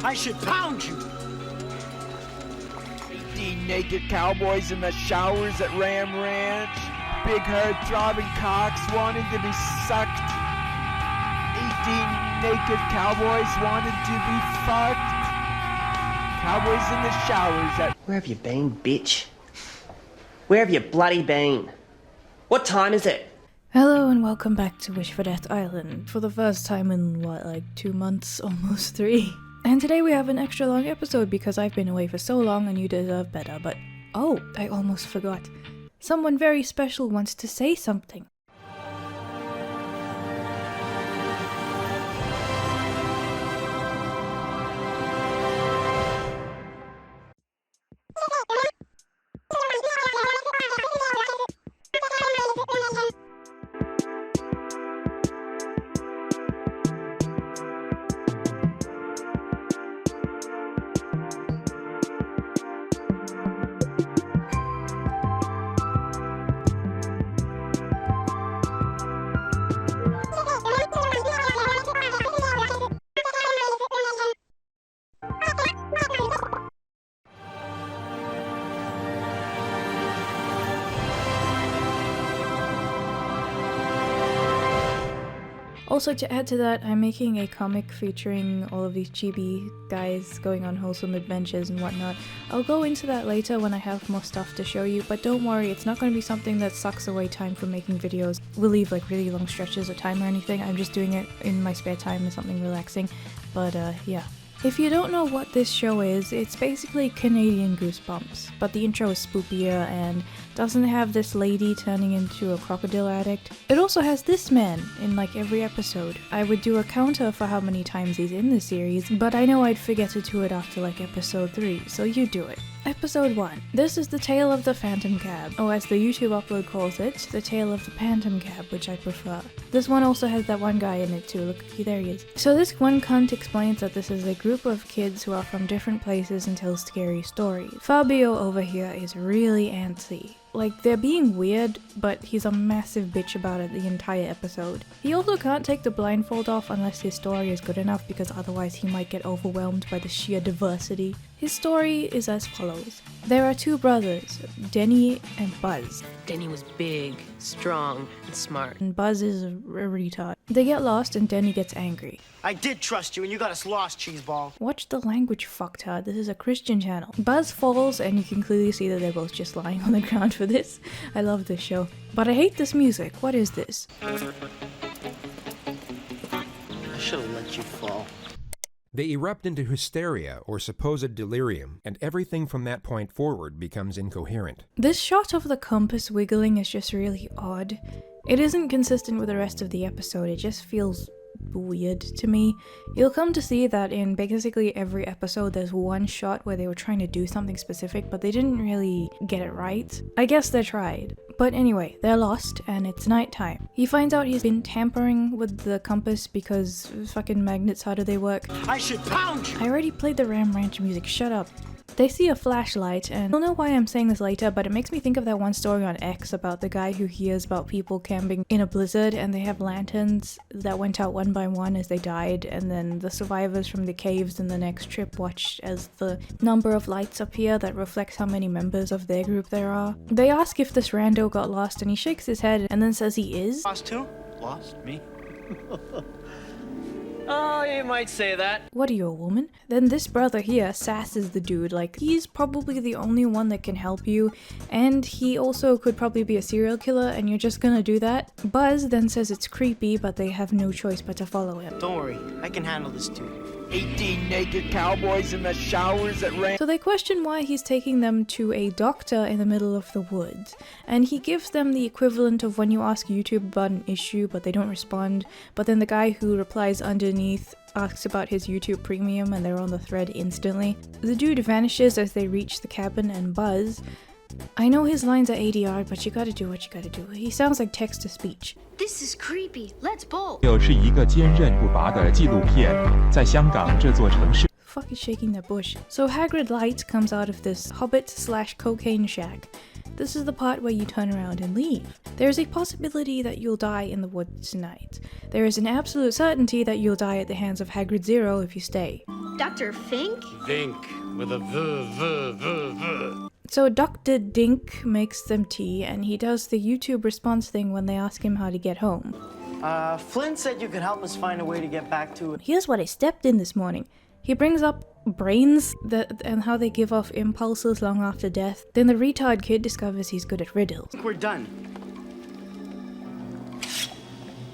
I should pound you. 18 naked cowboys in the showers at Ram Ranch. Big herd throbbing cocks wanting to be sucked. 18 naked cowboys wanted to be fucked. Cowboys in the showers at... Where have you been, bitch? Where have you bloody been? What time is it? Hello and welcome back to Wish for Death Island for the first time in what, like 2 months, almost 3. And today we have an extra long episode because I've been away for so long and you deserve better, but oh, I almost forgot. Someone very special wants to say something. Also, to add to that, I'm making a comic featuring all of these chibi guys going on wholesome adventures and whatnot. I'll go into that later when I have more stuff to show you, but don't worry, it's not going to be something that sucks away time from making videos. We'll leave like really long stretches of time or anything. I'm just doing it in my spare time as something relaxing, but yeah. If you don't know what this show is, it's basically Canadian Goosebumps, but the intro is spookier and doesn't have this lady turning into a crocodile addict. It also has this man in like every episode. I would do a counter for how many times he's in the series, but I know I'd forget to do it after like episode 3, so you do it. Episode 1. This is the tale of the Phantom Cab, or as the YouTube upload calls it, the tale of the Pantom Cab, which I prefer. This one also has that one guy in it too, look, there he is. So this one cunt explains that this is a group of kids who are from different places and tell scary stories. Fabio over here is really antsy. Like, they're being weird, but he's a massive bitch about it the entire episode. He also can't take the blindfold off unless his story is good enough because otherwise he might get overwhelmed by the sheer diversity. His story is as follows. There are 2 brothers, Denny and Buzz. Denny was big, strong, and smart. And Buzz is a retard. They get lost and Denny gets angry. I did trust you and you got us lost, cheeseball. Watch the language, fucktard. This is a Christian channel. Buzz falls and you can clearly see that they're both just lying on the ground for this. I love this show. But I hate this music. What is this? I should have let you fall. They erupt into hysteria or supposed delirium, and everything from that point forward becomes incoherent. This shot of the compass wiggling is just really odd. It isn't consistent with the rest of the episode, it just feels weird to me. You'll come to see that in basically every episode there's one shot where they were trying to do something specific, but they didn't really get it right. I guess they tried. But anyway, they're lost and it's nighttime. He finds out he's been tampering with the compass because fucking magnets, how do they work? I should pound you! I already played the Ram Ranch music, shut up. They see a flashlight, and you'll know why I'm saying this later, but it makes me think of that one story on X about the guy who hears about people camping in a blizzard and they have lanterns that went out one by one as they died, and then the survivors from the caves in the next trip watched as the number of lights appear that reflects how many members of their group there are. They ask if this rando got lost and he shakes his head and then says he is. Lost who? Lost? Me? Oh, you might say that. What are you, a woman? Then this brother here sasses the dude, like he's probably the only one that can help you, and he also could probably be a serial killer and you're just gonna do that? Buzz then says it's creepy, but they have no choice but to follow him. Don't worry, I can handle this dude. 18 naked cowboys in the showers at Ram... So they question why he's taking them to a doctor in the middle of the woods, and he gives them the equivalent of when you ask YouTube about an issue but they don't respond, but then the guy who replies underneath asks about his YouTube Premium and they're on the thread instantly. The dude vanishes as they reach the cabin and Buzz. I know his lines are ADR, but you gotta do what you gotta do. He sounds like text-to-speech. This is creepy. Let's bolt. 是一个坚韧不拔的纪录片，在香港这座城市。 Fuck is shaking that bush. So Hagrid Light comes out of this hobbit/cocaine shack. This is the part where you turn around and leave. There is a possibility that you'll die in the woods tonight. There is an absolute certainty that you'll die at the hands of Hagrid Zero if you stay. Dr. Fink? Vink with a v. So Dr. Dink makes them tea, and he does the YouTube response thing when they ask him how to get home. Flynn said you could help us find a way to get back to it. Here's what I stepped in this morning. He brings up brains and how they give off impulses long after death. Then the retard kid discovers he's good at riddles. We're done.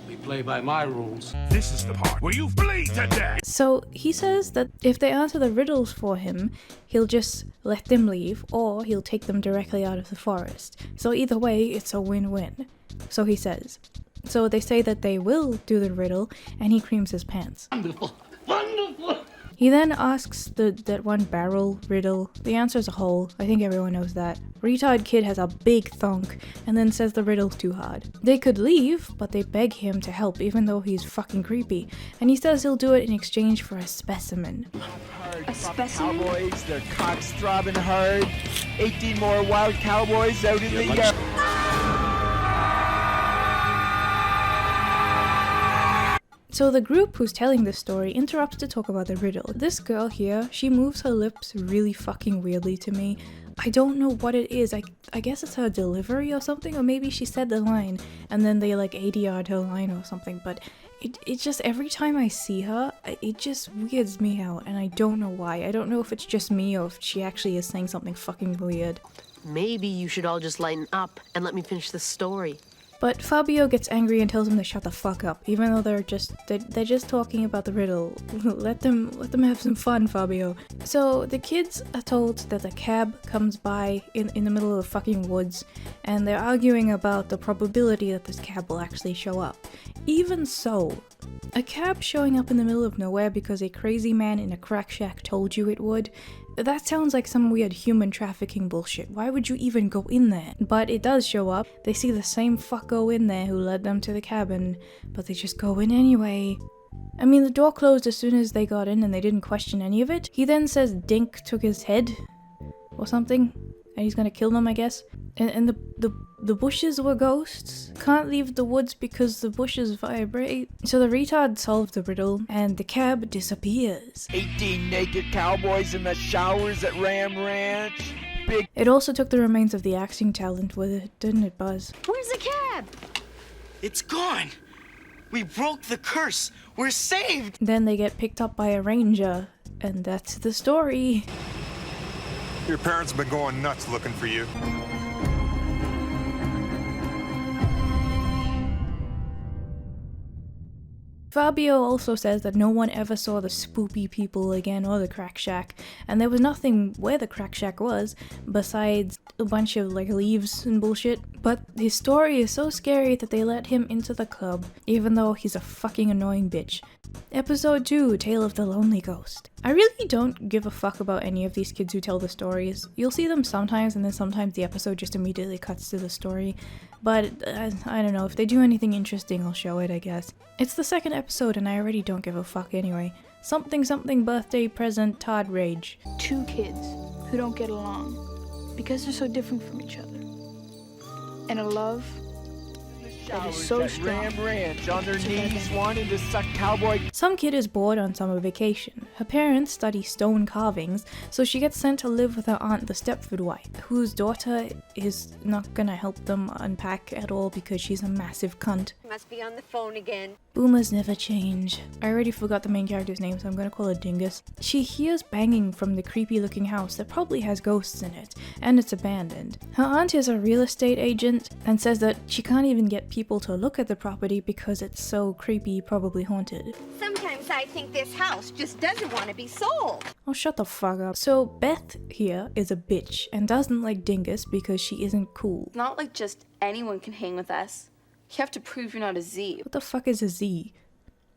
We play by my rules. This is the part where you bleed to death. So he says that if they answer the riddles for him, he'll just let them leave, or he'll take them directly out of the forest. So either way, it's a win-win. So he says. So they say that they will do the riddle, and he creams his pants. Wonderful. Wonderful. He then asks that one barrel riddle. The answer is a hole. I think everyone knows that. Retard kid has a big thunk and then says the riddle's too hard. They could leave, but they beg him to help even though he's fucking creepy. And he says he'll do it in exchange for a specimen. A specimen? Cowboys, their cocks throbbing hard. 18 more wild cowboys out in the yard. So the group who's telling this story interrupts to talk about the riddle. This girl here, she moves her lips really fucking weirdly to me. I don't know what it is. I guess it's her delivery or something, or maybe she said the line and then they like ADR'd her line or something, but it just, every time I see her, it just weirds me out, and I don't know why. I don't know if it's just me or if she actually is saying something fucking weird. Maybe you should all just lighten up and let me finish the story. But Fabio gets angry and tells him to shut the fuck up, even though they're just talking about the riddle. let them have some fun, Fabio. So the kids are told that the cab comes by in the middle of the fucking woods, and they're arguing about the probability that this cab will actually show up. Even so, a cab showing up in the middle of nowhere because a crazy man in a crack shack told you it would, that sounds like some weird human trafficking bullshit. Why would you even go in there? But it does show up. They see the same fucko in there who led them to the cabin, but they just go in anyway. I mean, the door closed as soon as they got in and they didn't question any of it. He then says Dink took his head or something, and he's gonna kill them, I guess. And the bushes were ghosts. Can't leave the woods because the bushes vibrate. So the retard solved the riddle and the cab disappears. 18 naked cowboys in the showers at Ram Ranch. Big. It also took the remains of the acting talent with it, didn't it, Buzz? Where's the cab? It's gone. We broke the curse. We're saved. Then they get picked up by a ranger, and that's the story. Your parents have been going nuts looking for you. Fabio also says that no one ever saw the spoopy people again or the crack shack, and there was nothing where the crack shack was besides a bunch of like leaves and bullshit. But his story is so scary that they let him into the club, even though he's a fucking annoying bitch. Episode 2, Tale of the Lonely Ghost. I really don't give a fuck about any of these kids who tell the stories. You'll see them sometimes, and then sometimes the episode just immediately cuts to the story. But I don't know, if they do anything interesting, I'll show it, I guess. It's the second episode, and I already don't give a fuck anyway. Something something birthday present Todd rage. 2 kids who don't get along because they're so different from each other. And a love that is so strong. Ram Ranch on their knees wanting to suck cowboy. Some kid is bored on summer vacation. Her parents study stone carvings, so she gets sent to live with her aunt, the Stepford wife, whose daughter is not gonna help them unpack at all because she's a massive cunt. Must be on the phone again. Boomers never change. I already forgot the main character's name, so I'm gonna call her Dingus. She hears banging from the creepy looking house that probably has ghosts in it, and it's abandoned. Her aunt is a real estate agent and says that she can't even get people to look at the property because it's so creepy, probably haunted. Sometimes I think this house just doesn't want to be sold. Oh, shut the fuck up. So Beth here is a bitch and doesn't like Dingus because she isn't cool. Not like just anyone can hang with us. You have to prove you're not a Z. What the fuck is a Z?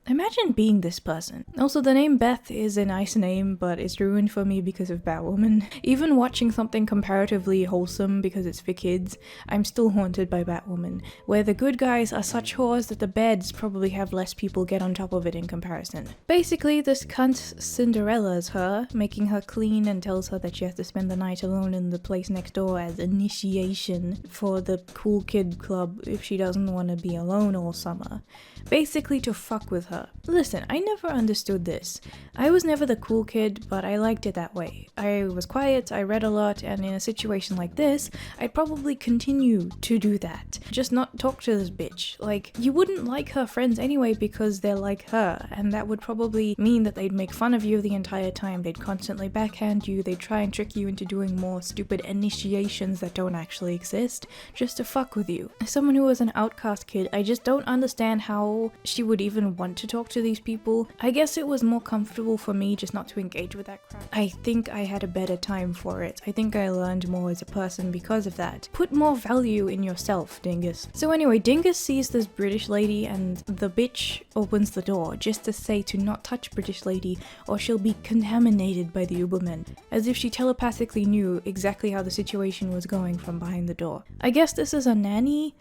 Imagine being this person. Also, the name Beth is a nice name, but it's ruined for me because of Batwoman. Even watching something comparatively wholesome because it's for kids, I'm still haunted by Batwoman, where the good guys are such whores that the beds probably have less people get on top of it in comparison. Basically, this cunt Cinderella's her, making her clean and tells her that she has to spend the night alone in the place next door as initiation for the cool kid club if she doesn't want to be alone all summer. Basically to fuck with her. Listen, I never understood this. I was never the cool kid, but I liked it that way. I was quiet, I read a lot, and in a situation like this, I'd probably continue to do that. Just not talk to this bitch. Like, you wouldn't like her friends anyway because they're like her, and that would probably mean that they'd make fun of you the entire time. They'd constantly backhand you, they'd try and trick you into doing more stupid initiations that don't actually exist, just to fuck with you. As someone who was an outcast kid, I just don't understand how she would even want to talk to these people. I guess it was more comfortable for me just not to engage with that crap. I think I had a better time for it. I think I learned more as a person because of that. Put more value in yourself, Dingus. So anyway, Dingus sees this British lady and the bitch opens the door just to say to not touch British lady or she'll be contaminated by the Ubermen, as if she telepathically knew exactly how the situation was going from behind the door. I guess this is a nanny.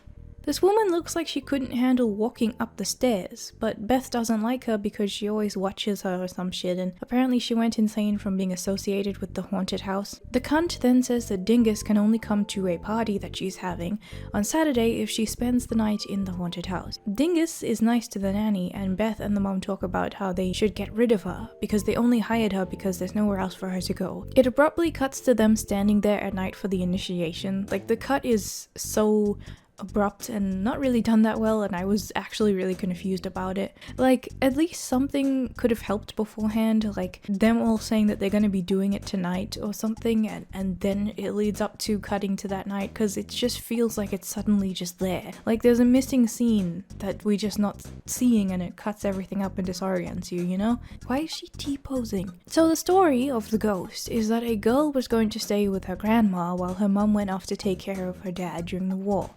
This woman looks like she couldn't handle walking up the stairs, but Beth doesn't like her because she always watches her or some shit, and apparently she went insane from being associated with the haunted house. The cunt then says that Dingus can only come to a party that she's having on Saturday if she spends the night in the haunted house. Dingus is nice to the nanny, and Beth and the mom talk about how they should get rid of her because they only hired her because there's nowhere else for her to go. It abruptly cuts to them standing there at night for the initiation. Like, the cut is so abrupt and not really done that well, and I was actually really confused about it. Like, at least something could have helped beforehand, like them all saying that they're going to be doing it tonight or something, and then it leads up to cutting to that night, because it just feels like it's suddenly just there. Like there's a missing scene that we're just not seeing, and it cuts everything up and disorients you, you know? Why is she T-posing? So the story of the ghost is that a girl was going to stay with her grandma while her mum went off to take care of her dad during the war.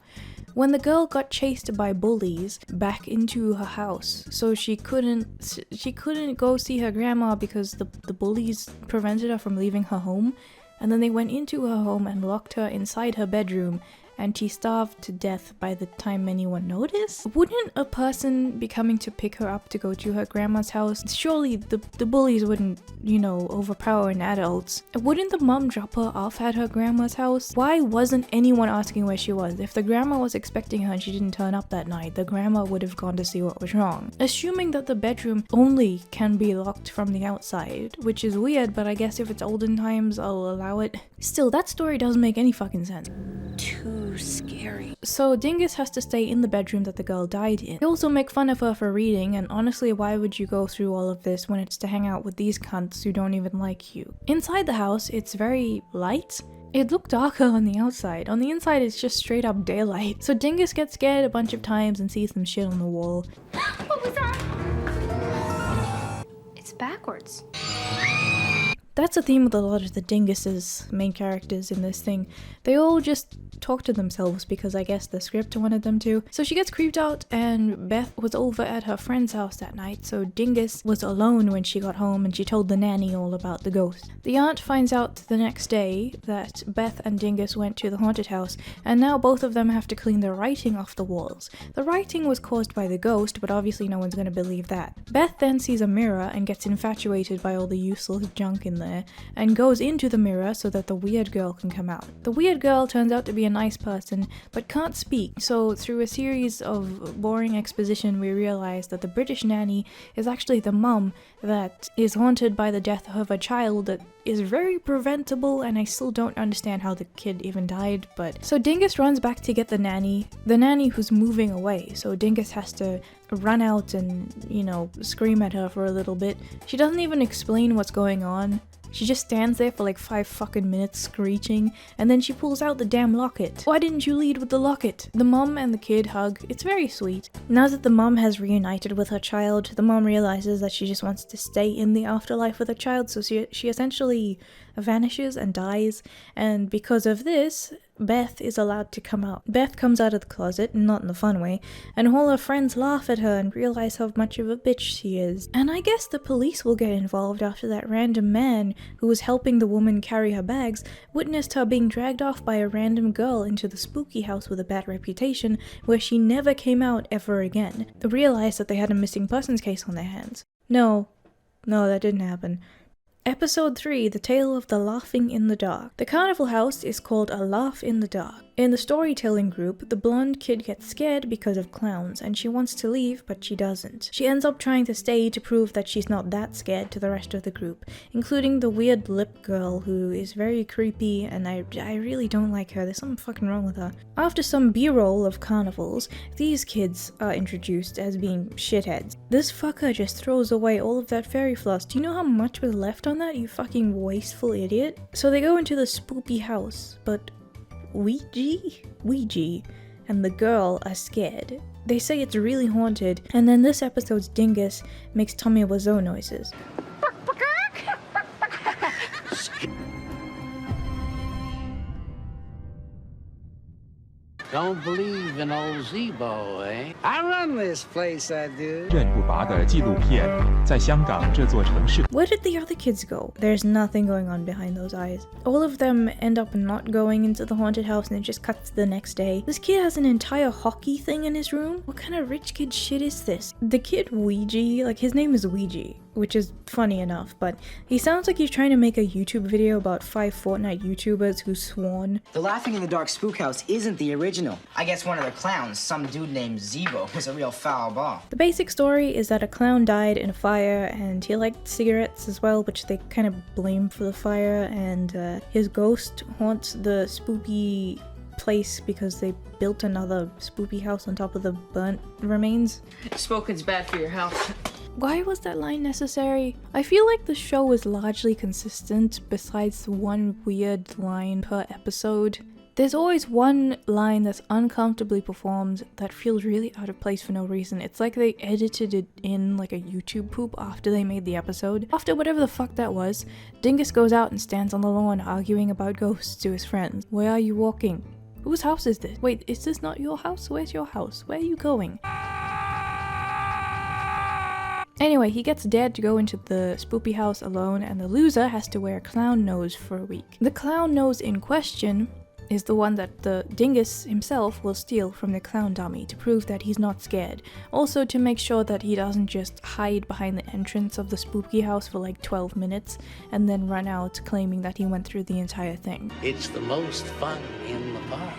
When the girl got chased by bullies back into her house, so she couldn't go see her grandma because the bullies prevented her from leaving her home, and then they went into her home and locked her inside her bedroom, and she starved to death by the time anyone noticed? Wouldn't a person be coming to pick her up to go to her grandma's house? Surely the bullies wouldn't, you know, overpower an adult. Wouldn't the mom drop her off at her grandma's house? Why wasn't anyone asking where she was? If the grandma was expecting her and she didn't turn up that night, the grandma would have gone to see what was wrong. Assuming that the bedroom only can be locked from the outside, which is weird, but I guess if it's olden times, I'll allow it. Still, that story doesn't make any fucking sense. Too scary. So Dingus has to stay in the bedroom that the girl died in. They also make fun of her for reading, and honestly, why would you go through all of this when it's to hang out with these cunts who don't even like you? Inside the house, it's very light. It looked darker on the outside. On the inside, it's just straight up daylight. So Dingus gets scared a bunch of times and sees some shit on the wall. What was that? It's backwards. That's a theme with a lot of the Dingus's main characters in this thing. They all just talk to themselves because I guess the script wanted them to. So she gets creeped out, and Beth was over at her friend's house that night, so Dingus was alone when she got home, and she told the nanny all about the ghost. The aunt finds out the next day that Beth and Dingus went to the haunted house, and now both of them have to clean the writing off the walls. The writing was caused by the ghost, but obviously no one's gonna believe that. Beth then sees a mirror and gets infatuated by all the useless junk in there, and goes into the mirror so that the weird girl can come out. The weird girl turns out to be a nice person, but can't speak, so through a series of boring exposition we realize that the British nanny is actually the mum that is haunted by the death of a child that is very preventable, and I still don't understand how the kid even died, but... So Dingus runs back to get the nanny who's moving away, so Dingus has to run out and, you know, scream at her for a little bit. She doesn't even explain what's going on. She just stands there for like 5 fucking minutes screeching, and then she pulls out the damn locket. Why didn't you lead with the locket? The mom and the kid hug. It's very sweet. Now that the mom has reunited with her child, the mom realizes that she just wants to stay in the afterlife with her child, so she essentially vanishes and dies, and because of this, Beth is allowed to come out. Beth comes out of the closet, not in a fun way, and all her friends laugh at her and realize how much of a bitch she is. And I guess the police will get involved after that random man who was helping the woman carry her bags witnessed her being dragged off by a random girl into the spooky house with a bad reputation where she never came out ever again. They realized that they had a missing persons case on their hands. No, that didn't happen. Episode 3, The Tale of the Laughing in the Dark. The carnival house is called A Laugh in the Dark. In the storytelling group, the blonde kid gets scared because of clowns, and she wants to leave, but she doesn't. She ends up trying to stay to prove that she's not that scared to the rest of the group, including the weird lip girl who is very creepy, and I really don't like her. There's something fucking wrong with her. After some b-roll of carnivals, these kids are introduced as being shitheads. This fucker just throws away all of that fairy floss. Do you know how much was left on that, you fucking wasteful idiot? So they go into the spoopy house, but Ouija and the girl are scared. They say it's really haunted, and then this episode's dingus makes Tommy Wiseau noises. Don't believe in old Zebo, eh? I run this place, I do. 任不拔的纪录片，在香港这座城市。 Where did the other kids go? There's nothing going on behind those eyes. All of them end up not going into the haunted house, and it just cuts to the next day. This kid has an entire hockey thing in his room? What kind of rich kid shit is this? The kid Ouija, like his name is Ouija, which is funny enough, but he sounds like he's trying to make a YouTube video about 5 Fortnite YouTubers who swan. The Laughing in the Dark spook house isn't the original. I guess one of the clowns, some dude named Zebo, was a real foul ball. The basic story is that a clown died in a fire, and he liked cigarettes as well, which they kind of blame for the fire, and his ghost haunts the spooky place because they built another spooky house on top of the burnt remains. Smoking's bad for your health. Why was that line necessary? I feel like the show was largely consistent besides one weird line per episode. There's always one line that's uncomfortably performed that feels really out of place for no reason. It's like they edited it in like a YouTube poop after they made the episode. After whatever the fuck that was, Dingus goes out and stands on the lawn arguing about ghosts to his friends. Where are you walking? Whose house is this? Wait, is this not your house? Where's your house? Where are you going? Anyway, he gets dared to go into the spoopy house alone, and the loser has to wear a clown nose for a week. The clown nose in question is the one that the dingus himself will steal from the clown dummy to prove that he's not scared. Also to make sure that he doesn't just hide behind the entrance of the spooky house for like 12 minutes and then run out claiming that he went through the entire thing. It's the most fun in the park.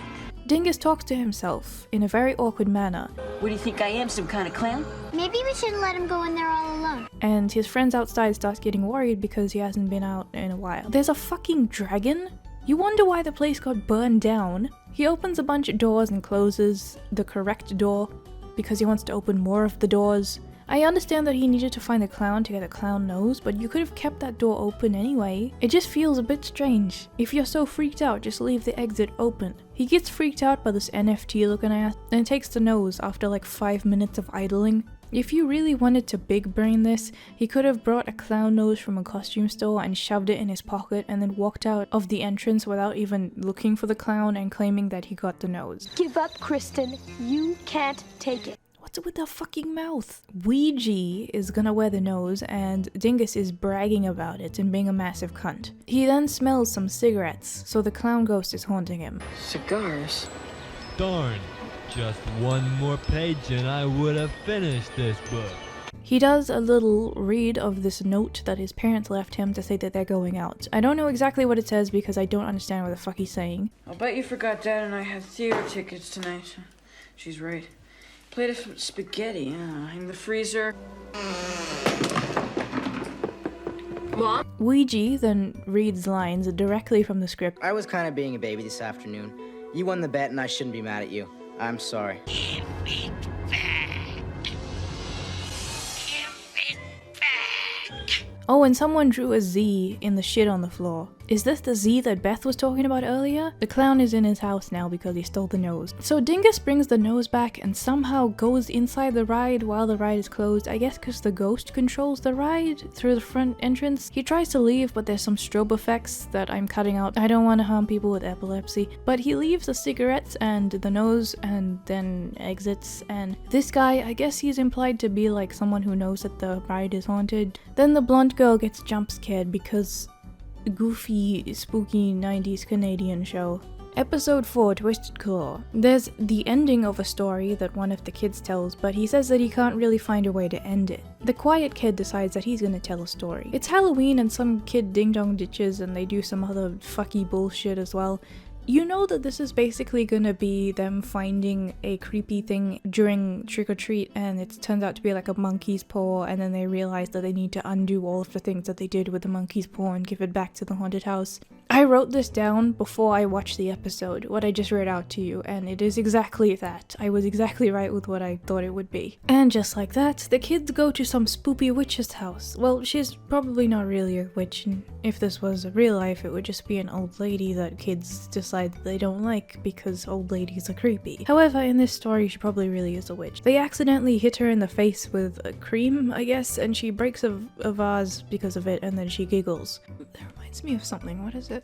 Dingus talks to himself in a very awkward manner. What do you think I am, some kind of clown? Maybe we shouldn't let him go in there all alone. And his friends outside start getting worried because he hasn't been out in a while. There's a fucking dragon? You wonder why the place got burned down. He opens a bunch of doors and closes the correct door because he wants to open more of the doors. I understand that he needed to find the clown to get a clown nose, but you could have kept that door open anyway. It just feels a bit strange. If you're so freaked out, just leave the exit open. He gets freaked out by this NFT looking ass and takes the nose after like 5 minutes of idling. If you really wanted to big brain this, he could have brought a clown nose from a costume store and shoved it in his pocket and then walked out of the entrance without even looking for the clown and claiming that he got the nose. Give up, Kristen. You can't take it. What's with the fucking mouth? Ouija is gonna wear the nose and Dingus is bragging about it and being a massive cunt. He then smells some cigarettes, so the clown ghost is haunting him. Cigars? Darn. Just one more page and I would have finished this book. He does a little read of this note that his parents left him to say that they're going out. I don't know exactly what it says because I don't understand what the fuck he's saying. I'll bet you forgot Dad and I have theater tickets tonight. She's right. Plate of spaghetti in the freezer. Mom? Ouija then reads lines directly from the script. I was kind of being a baby this afternoon. You won the bet and I shouldn't be mad at you. I'm sorry. Give it back. Give it back. Oh, and someone drew a Z in the shit on the floor. Is this the Z that Beth was talking about earlier? The clown is in his house now because he stole the nose. So Dingus brings the nose back and somehow goes inside the ride while the ride is closed. I guess because the ghost controls the ride through the front entrance. He tries to leave, but there's some strobe effects that I'm cutting out. I don't want to harm people with epilepsy. But he leaves the cigarettes and the nose and then exits. And this guy, I guess he's implied to be like someone who knows that the ride is haunted. Then the blonde girl gets jump scared because goofy, spooky 90s Canadian show. Episode 4, Twisted Claw. There's the ending of a story that one of the kids tells, but he says that he can't really find a way to end it. The quiet kid decides that he's gonna tell a story. It's Halloween and some kid ding-dong ditches and they do some other fucky bullshit as well. You know that this is basically gonna be them finding a creepy thing during trick-or-treat and it turns out to be like a monkey's paw, and then they realize that they need to undo all of the things that they did with the monkey's paw and give it back to the haunted house. I wrote this down before I watched the episode, what I just read out to you, and it is exactly that. I was exactly right with what I thought it would be. And just like that, the kids go to some spoopy witch's house. Well, she's probably not really a witch, and if this was real life, it would just be an old lady that kids decide they don't like because old ladies are creepy. However, in this story, she probably really is a witch. They accidentally hit her in the face with a cream, I guess, and she breaks a vase because of it, and then she giggles. That reminds me of something. What is it?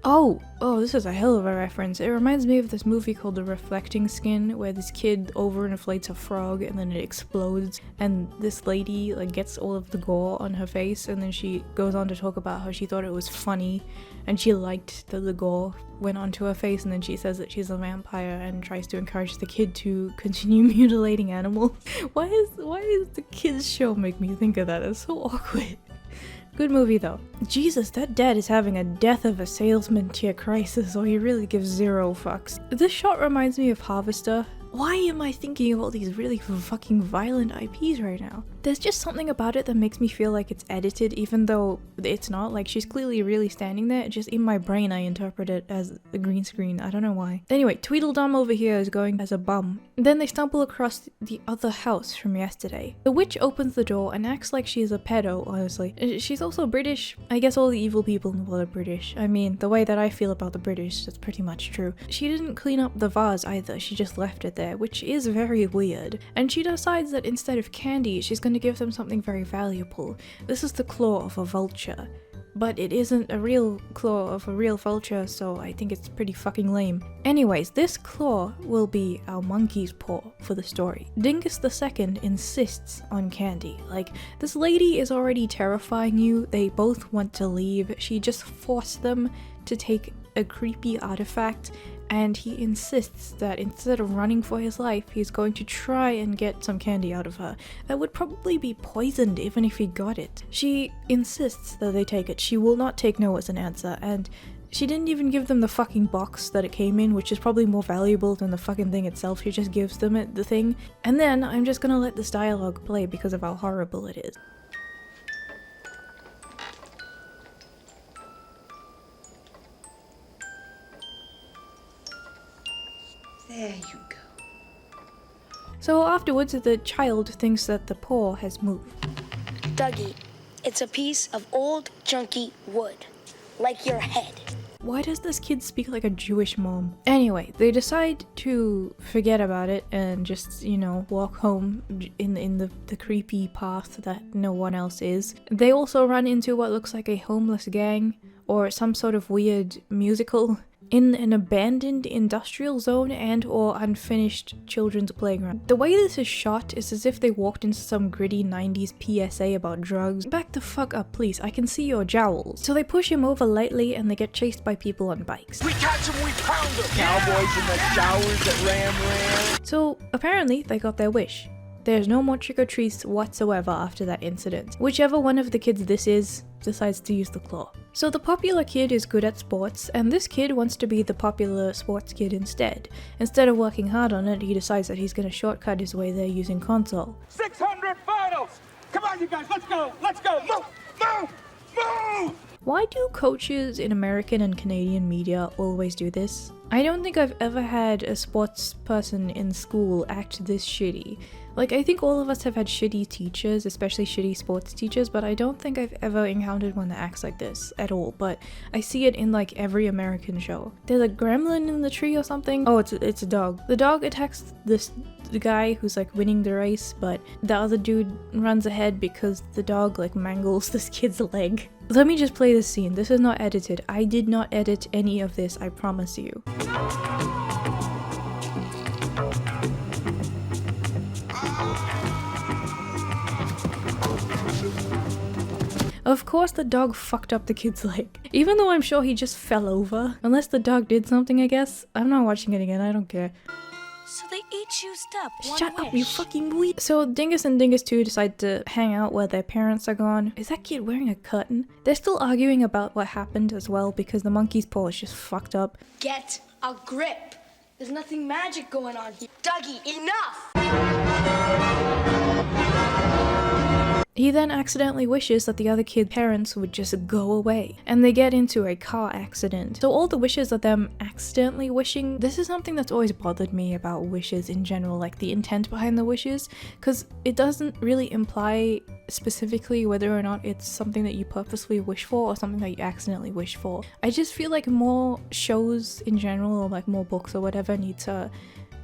Oh, this is a hell of a reference. It reminds me of this movie called The Reflecting Skin, where this kid overinflates a frog and then it explodes, and this lady like gets all of the gore on her face, and then she goes on to talk about how she thought it was funny and she liked that the gore went onto her face, and then she says that she's a vampire and tries to encourage the kid to continue mutilating animals. Why is the kids show make me think of that? It's so awkward. Good movie though. Jesus, that dad is having a death of a salesman tier crisis, or he really gives zero fucks. This shot reminds me of Harvester. Why am I thinking of all these really fucking violent IPs right now? There's just something about it that makes me feel like it's edited, even though it's not. Like, she's clearly really standing there. Just in my brain I interpret it as a green screen. I don't know why. Anyway, Tweedledum over here is going as a bum. Then they stumble across the other house from yesterday. The witch opens the door and acts like she's a pedo, honestly. She's also British. I guess all the evil people in the world are British. I mean, the way that I feel about the British, that's pretty much true. She didn't clean up the vase either. She just left it there, which is very weird. And she decides that instead of candy, she's going to give them something very valuable. This is the claw of a vulture. But it isn't a real claw of a real vulture, so I think it's pretty fucking lame. Anyways, this claw will be our monkey's paw for the story. Dingus II insists on candy. Like, this lady is already terrifying you. They both want to leave. She just forced them to take a creepy artifact, and he insists that instead of running for his life, he's going to try and get some candy out of her. That would probably be poisoned even if he got it. She insists that they take it. She will not take no as an answer, and she didn't even give them the fucking box that it came in, which is probably more valuable than the fucking thing itself. She just gives them the thing. And then I'm just gonna let this dialogue play because of how horrible it is. There you go. So afterwards, the child thinks that the paw has moved. Dougie, it's a piece of old junky wood, like your head. Why does this kid speak like a Jewish mom? Anyway, they decide to forget about it and just, you know, walk home in the creepy path that no one else is. They also run into what looks like a homeless gang or some sort of weird musical in an abandoned industrial zone and or unfinished children's playground. The way this is shot is as if they walked into some gritty 90s PSA about drugs. Back the fuck up, please. I can see your jowls. So they push him over lightly and they get chased by people on bikes. We catch him, we pound him! Cowboys in the showers at Ram. So apparently they got their wish. There's no more trick-or-treats whatsoever after that incident. Whichever one of the kids this is decides to use the claw. So the popular kid is good at sports, and this kid wants to be the popular sports kid instead. Instead of working hard on it, he decides that he's gonna shortcut his way there using console. 600 finals! Come on, you guys, let's go! Let's go! Move! Move! Move! Why do coaches in American and Canadian media always do this? I don't think I've ever had a sports person in school act this shitty. Like, I think all of us have had shitty teachers, especially shitty sports teachers, but I don't think I've ever encountered one that acts like this at all. But I see it in like every American show. There's a gremlin in the tree or something. Oh, it's a dog. The dog attacks the guy who's like winning the race, but the other dude runs ahead because the dog like mangles this kid's leg. Let me just play this scene. This is not edited. I did not edit any of this, I promise you. Of course the dog fucked up the kid's leg. Even though I'm sure he just fell over. Unless the dog did something, I guess. I'm not watching it again, I don't care. So they each used up one Shut wish. up, you fucking weep. So Dingus and Dingus 2 decide to hang out where their parents are gone. Is that kid wearing a curtain? They're still arguing about what happened as well because the monkey's paw is just fucked up. Get a grip. There's nothing magic going on here. Dougie, enough! He then accidentally wishes that the other kid's parents would just go away, and they get into a car accident. So all the wishes are them accidentally wishing. This is something that's always bothered me about wishes in general, like the intent behind the wishes, because it doesn't really imply specifically whether or not it's something that you purposely wish for or something that you accidentally wish for. I just feel like more shows in general, or like more books or whatever, need to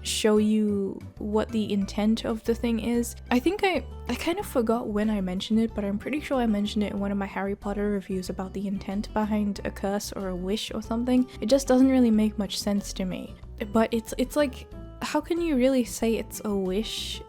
show you what the intent of the thing is. I think I kind of forgot when I mentioned it, but I'm pretty sure I mentioned it in one of my Harry Potter reviews about the intent behind a curse or a wish or something. It just doesn't really make much sense to me. But it's like, how can you really say it's a wish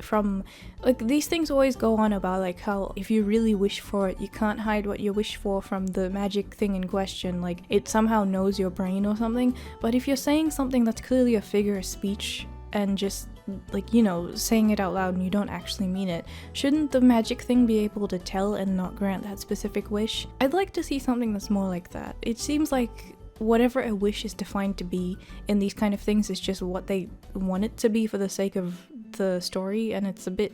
from, like, these things always go on about like how if you really wish for it, you can't hide what you wish for from the magic thing in question, like it somehow knows your brain or something. But if you're saying something that's clearly a figure of speech and just like, you know, saying it out loud and you don't actually mean it, shouldn't the magic thing be able to tell and not grant that specific wish? I'd like to see something that's more like that. It seems like whatever a wish is defined to be in these kind of things is just what they want it to be for the sake of the story, and it's a bit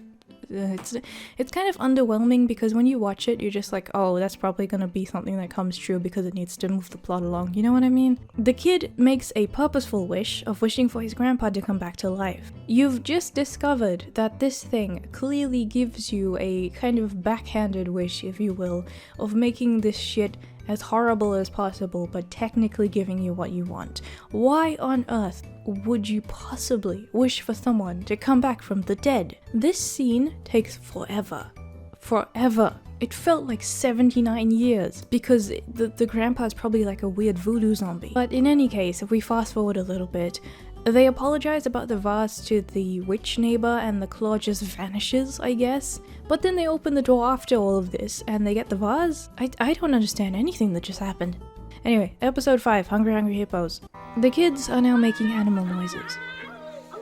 it's kind of underwhelming because when you watch it you're just like, oh, that's probably gonna be something that comes true because it needs to move the plot along, you know what I mean? The kid makes a purposeful wish of wishing for his grandpa to come back to life. You've just discovered that this thing clearly gives you a kind of backhanded wish, if you will, of making this shit as horrible as possible, but technically giving you what you want. Why on earth would you possibly wish for someone to come back from the dead? This scene takes forever. Forever. It felt like 79 years, because the grandpa's probably like a weird voodoo zombie. But in any case, if we fast forward a little bit, they apologize about the vase to the witch neighbor and the claw just vanishes, I guess. But then they open the door after all of this and they get the vase? I don't understand anything that just happened. Anyway, episode 5, Hungry Hungry Hippos. The kids are now making animal noises.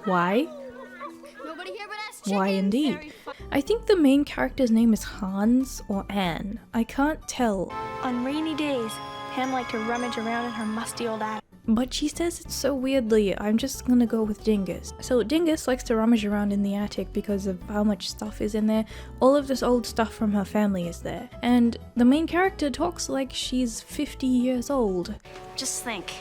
Why? Why indeed? I think the main character's name is Hans or Anne. I can't tell. On rainy days, Pam liked to rummage around in her musty old attic. But she says it so weirdly. I'm just gonna go with Dingus. So Dingus likes to rummage around in the attic because of how much stuff is in there. All of this old stuff from her family is there. And the main character talks like she's 50 years old. Just think,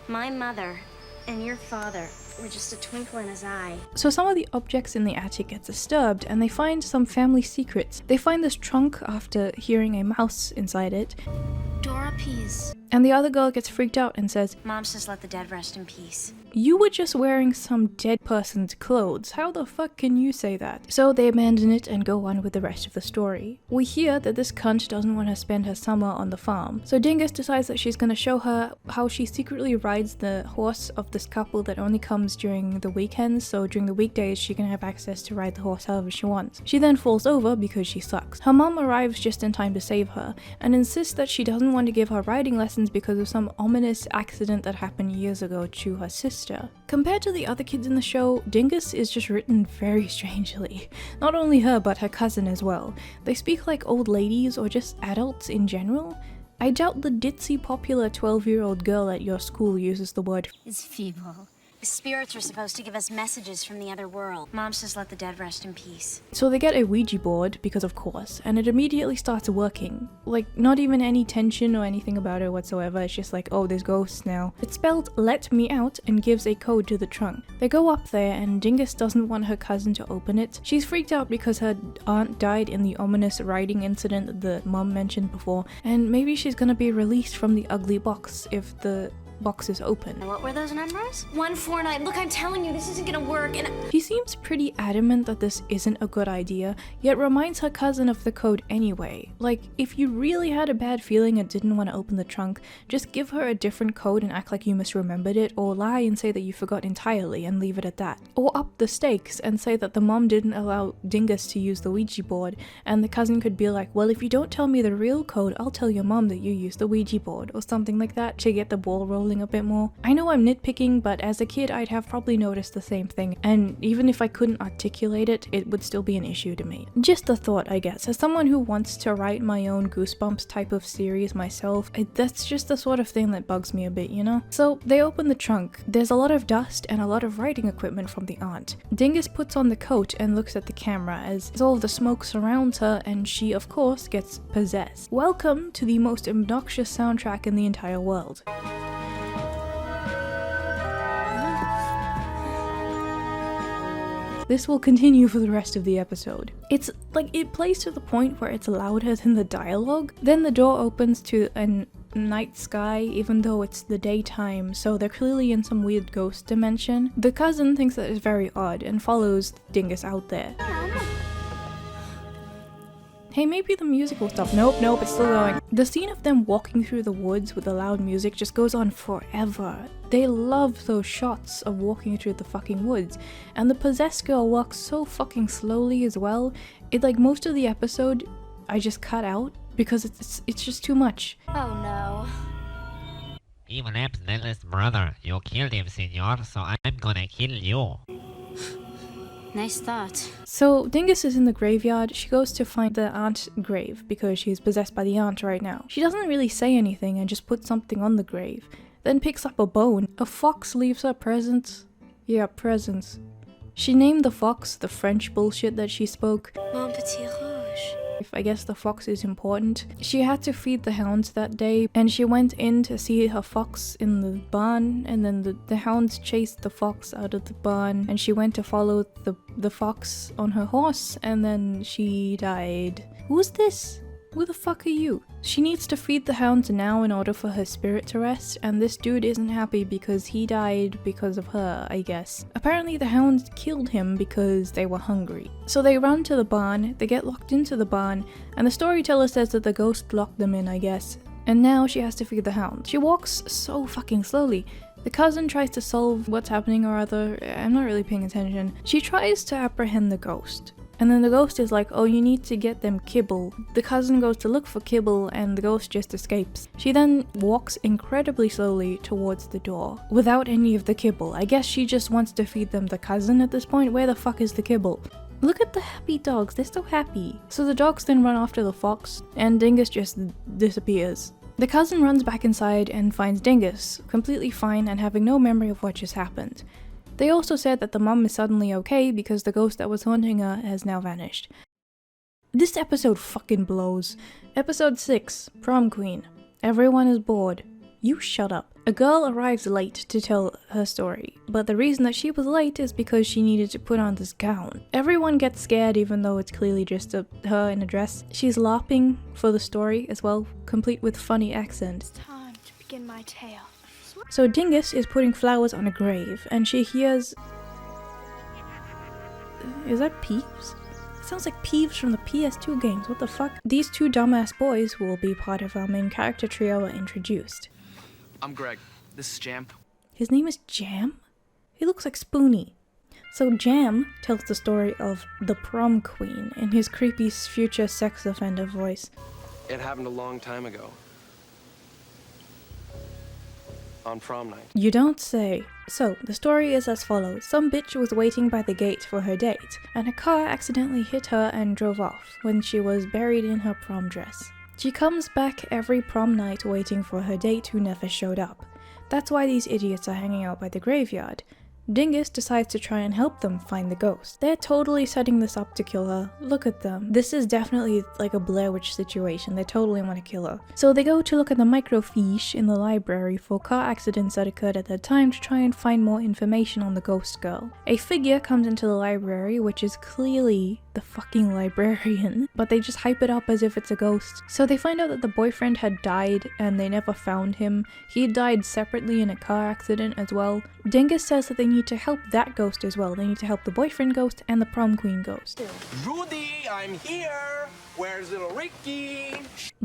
my mother and your father were just a twinkle in his eye. So some of the objects in the attic get disturbed and they find some family secrets. They find this trunk after hearing a mouse inside it. Dora Pease. And the other girl gets freaked out and says, Mom says let the dead rest in peace. You were just wearing some dead person's clothes. How the fuck can you say that? So they abandon it and go on with the rest of the story. We hear that this cunt doesn't want to spend her summer on the farm. So Dingus decides that she's gonna show her how she secretly rides the horse of this couple that only comes during the weekends. So during the weekdays she can have access to ride the horse however she wants. She then falls over because she sucks. Her mom arrives just in time to save her and insists that she doesn't want to give her riding lessons because of some ominous accident that happened years ago to her sister. Compared to the other kids in the show, Dingus is just written very strangely. Not only her, but her cousin as well. They speak like old ladies or just adults in general. I doubt the ditzy popular 12-year-old girl at your school uses the word It's feeble. The spirits are supposed to give us messages from the other world. Mom says let the dead rest in peace. So they get a Ouija board, because of course, and it immediately starts working. Like, not even any tension or anything about it whatsoever, it's just like, oh, there's ghosts now. It's spelled "let me out" and gives a code to the trunk. They go up there and Dingus doesn't want her cousin to open it. She's freaked out because her aunt died in the ominous writing incident that the mom mentioned before, and maybe she's gonna be released from the ugly box if the box is open. What were those numbers? 149. Look, I'm telling you, this isn't gonna work, and She seems pretty adamant that this isn't a good idea, yet reminds her cousin of the code anyway. Like, if you really had a bad feeling and didn't want to open the trunk, just give her a different code and act like you misremembered it, or lie and say that you forgot entirely and leave it at that. Or up the stakes and say that the mom didn't allow Dingus to use the Ouija board, and the cousin could be like, well, if you don't tell me the real code, I'll tell your mom that you used the Ouija board, or something like that to get the ball rolling a bit more. I know I'm nitpicking, but as a kid I'd have probably noticed the same thing, and even if I couldn't articulate it, it would still be an issue to me. Just a thought, I guess. As someone who wants to write my own Goosebumps type of series myself, that's just the sort of thing that bugs me a bit, you know? So they open the trunk. There's a lot of dust and a lot of writing equipment from the aunt. Dingus puts on the coat and looks at the camera as all of the smoke surrounds her, and she of course gets possessed. Welcome to the most obnoxious soundtrack in the entire world. This will continue for the rest of the episode. It's like, it plays to the point where it's louder than the dialogue. Then the door opens to a night sky, even though it's the daytime, so they're clearly in some weird ghost dimension. The cousin thinks that it's very odd and follows Dingus out there. Hey, maybe the music will stop. Nope, it's still going. The scene of them walking through the woods with the loud music just goes on forever. They love those shots of walking through the fucking woods. And the possessed girl walks so fucking slowly as well. It, like, most of the episode I just cut out because it's just too much. oh no. Even Abnella's brother, you killed him, senor, so I'm gonna kill you. Nice thought. So Dingus is in the graveyard. She goes to find the aunt's grave because she's possessed by the aunt right now. She doesn't really say anything and just puts something on the grave, then picks up a bone. A fox leaves her presents. Yeah, presents. She named the fox the French bullshit that she spoke. Mon petit rouge. I guess the fox is important. She had to feed the hounds that day, and she went in to see her fox in the barn, and then the hounds chased the fox out of the barn, and she went to follow the fox on her horse, and then she died. Who's this? Who the fuck are you? She needs to feed the hounds now in order for her spirit to rest, and this dude isn't happy because he died because of her, I guess. Apparently the hounds killed him because they were hungry. So they run to the barn, they get locked into the barn, and the storyteller says that the ghost locked them in, I guess. And now she has to feed the hounds. She walks so fucking slowly. The cousin tries to solve what's happening or other. I'm not really paying attention. She tries to apprehend the ghost. And then the ghost is like, oh, you need to get them kibble. The cousin goes to look for kibble and the ghost just escapes. She then walks incredibly slowly towards the door without any of the kibble. I guess she just wants to feed them the cousin at this point. Where the fuck is the kibble? Look at the happy dogs, they're so happy. So the dogs then run after the fox and Dingus just disappears. The cousin runs back inside and finds Dingus completely fine and having no memory of what just happened. They also said that the mom is suddenly okay because the ghost that was haunting her has now vanished. This episode fucking blows. Episode 6, Prom Queen. Everyone is bored. You shut up. A girl arrives late to tell her story, but the reason that she was late is because she needed to put on this gown. Everyone gets scared even though it's clearly just her in a dress. She's LARPing for the story as well, complete with funny accents. Time to begin my tale. So Dingus is putting flowers on a grave, and she hears... Is that Peeves? It sounds like Peeves from the PS2 games, what the fuck? These two dumbass boys who will be part of our main character trio are introduced. I'm Greg. This is Jam. His name is Jam? He looks like Spoonie. So Jam tells the story of the prom queen in his creepy future sex offender voice. It happened a long time ago. On prom night. You don't say. So, the story is as follows. Some bitch was waiting by the gate for her date, and a car accidentally hit her and drove off when she was buried in her prom dress. She comes back every prom night waiting for her date who never showed up. That's why these idiots are hanging out by the graveyard. Dingus decides to try and help them find the ghost. They're totally setting this up to kill her. Look at them. This is definitely like a Blair Witch situation. They totally want to kill her. So they go to look at the microfiche in the library for car accidents that occurred at that time to try and find more information on the ghost girl. A figure comes into the library, which is clearly the fucking librarian, but they just hype it up as if it's a ghost. So they find out that the boyfriend had died and they never found him. He died separately in a car accident as well. Dingus says that they need to help that ghost as well. They need to help the boyfriend ghost and the prom queen ghost. Rudy, I'm here. Where's little Ricky?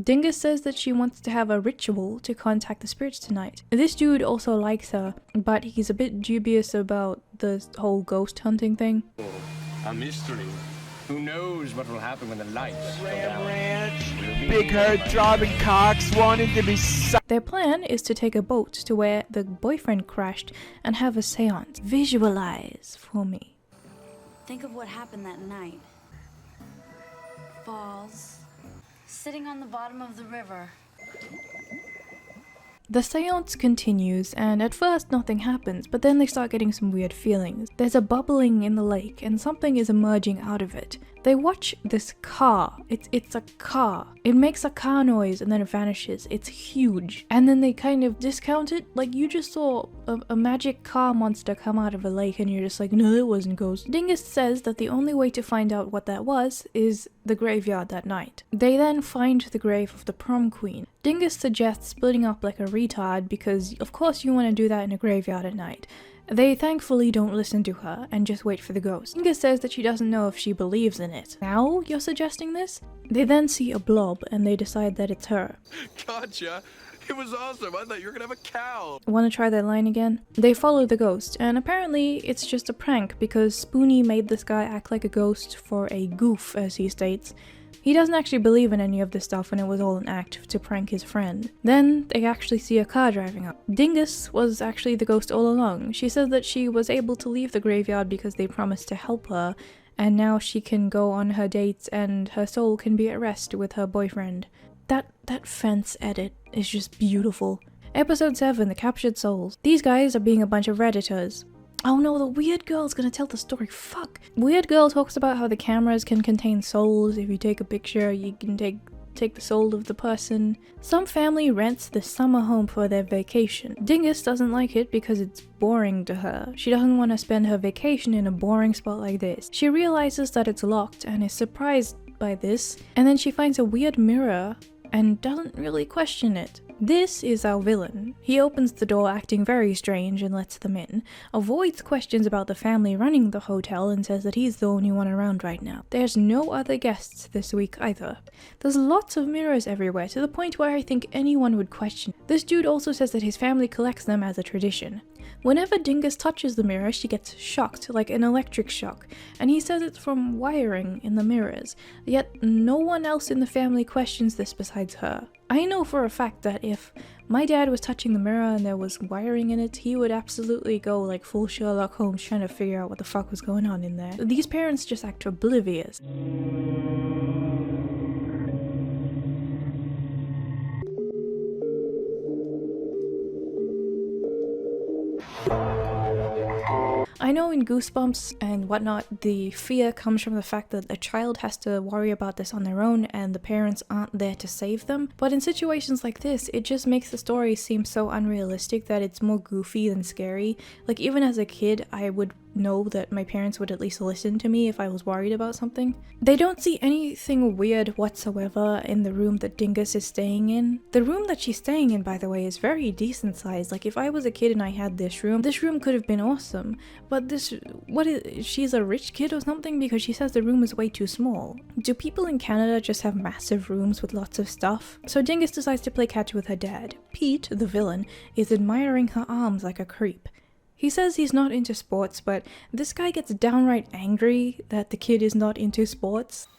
Dingus says that she wants to have a ritual to contact the spirits tonight. This dude also likes her, but he's a bit dubious about the whole ghost hunting thing. A mystery. Who knows what will happen when the lights go Ram down? Ranch, big herd throbbing cocks wanting to be sucked. Their plan is to take a boat to where the boyfriend crashed and have a seance. Visualize for me. Think of what happened that night. Falls. Sitting on the bottom of the river. The seance continues, and at first nothing happens, but then they start getting some weird feelings. There's a bubbling in the lake, and something is emerging out of it. They watch this car. It's a car. It makes a car noise and then it vanishes. It's huge. And then they kind of discount it. Like, you just saw a magic car monster come out of a lake and you're just like, no, that wasn't ghost. Dingus says that the only way to find out what that was is the graveyard that night. They then find the grave of the prom queen. Dingus suggests splitting up like a retard because of course you want to do that in a graveyard at night. They thankfully don't listen to her and just wait for the ghost. Dingus says that she doesn't know if she believes in it. Now you're suggesting this? They then see a blob and they decide that it's her. Gotcha. It was awesome. I thought you were gonna have a cow. Want to try that line again? They follow the ghost, and apparently it's just a prank because Spoonie made this guy act like a ghost for a goof, as he states. He doesn't actually believe in any of this stuff and it was all an act to prank his friend. Then they actually see a car driving up. Dingus was actually the ghost all along. She says that she was able to leave the graveyard because they promised to help her, and now she can go on her dates and her soul can be at rest with her boyfriend. That fence edit is just beautiful. Episode 7, The Captured Souls. These guys are being a bunch of Redditors. Oh no, the weird girl's gonna tell the story, fuck! Weird girl talks about how the cameras can contain souls. If you take a picture, you can take the soul of the person. Some family rents the summer home for their vacation. Dingus doesn't like it because it's boring to her. She doesn't want to spend her vacation in a boring spot like this. She realizes that it's locked and is surprised by this, and then she finds a weird mirror and doesn't really question it. This is our villain. He opens the door acting very strange and lets them in, avoids questions about the family running the hotel and says that he's the only one around right now. There's no other guests this week either. There's lots of mirrors everywhere to the point where I think anyone would question. This dude also says that his family collects them as a tradition. Whenever Dingus touches the mirror, she gets shocked, like an electric shock, and he says it's from wiring in the mirrors, yet no one else in the family questions this besides her. I know for a fact that if my dad was touching the mirror and there was wiring in it, he would absolutely go like full Sherlock Holmes trying to figure out what the fuck was going on in there. These parents just act oblivious. I know in Goosebumps and whatnot, the fear comes from the fact that a child has to worry about this on their own and the parents aren't there to save them. But in situations like this, it just makes the story seem so unrealistic that it's more goofy than scary. Like, even as a kid, I would know that my parents would at least listen to me if I was worried about something. They don't see anything weird whatsoever in the room that Dingus is staying in. The room that she's staying in, by the way, is very decent sized. Like, if I was a kid and I had this room could have been awesome. But she's a rich kid or something, because she says the room is way too small. Do people in Canada just have massive rooms with lots of stuff? So Dingus decides to play catch with her dad. Pete, the villain, is admiring her arms like a creep. He says he's not into sports, but this guy gets downright angry that the kid is not into sports.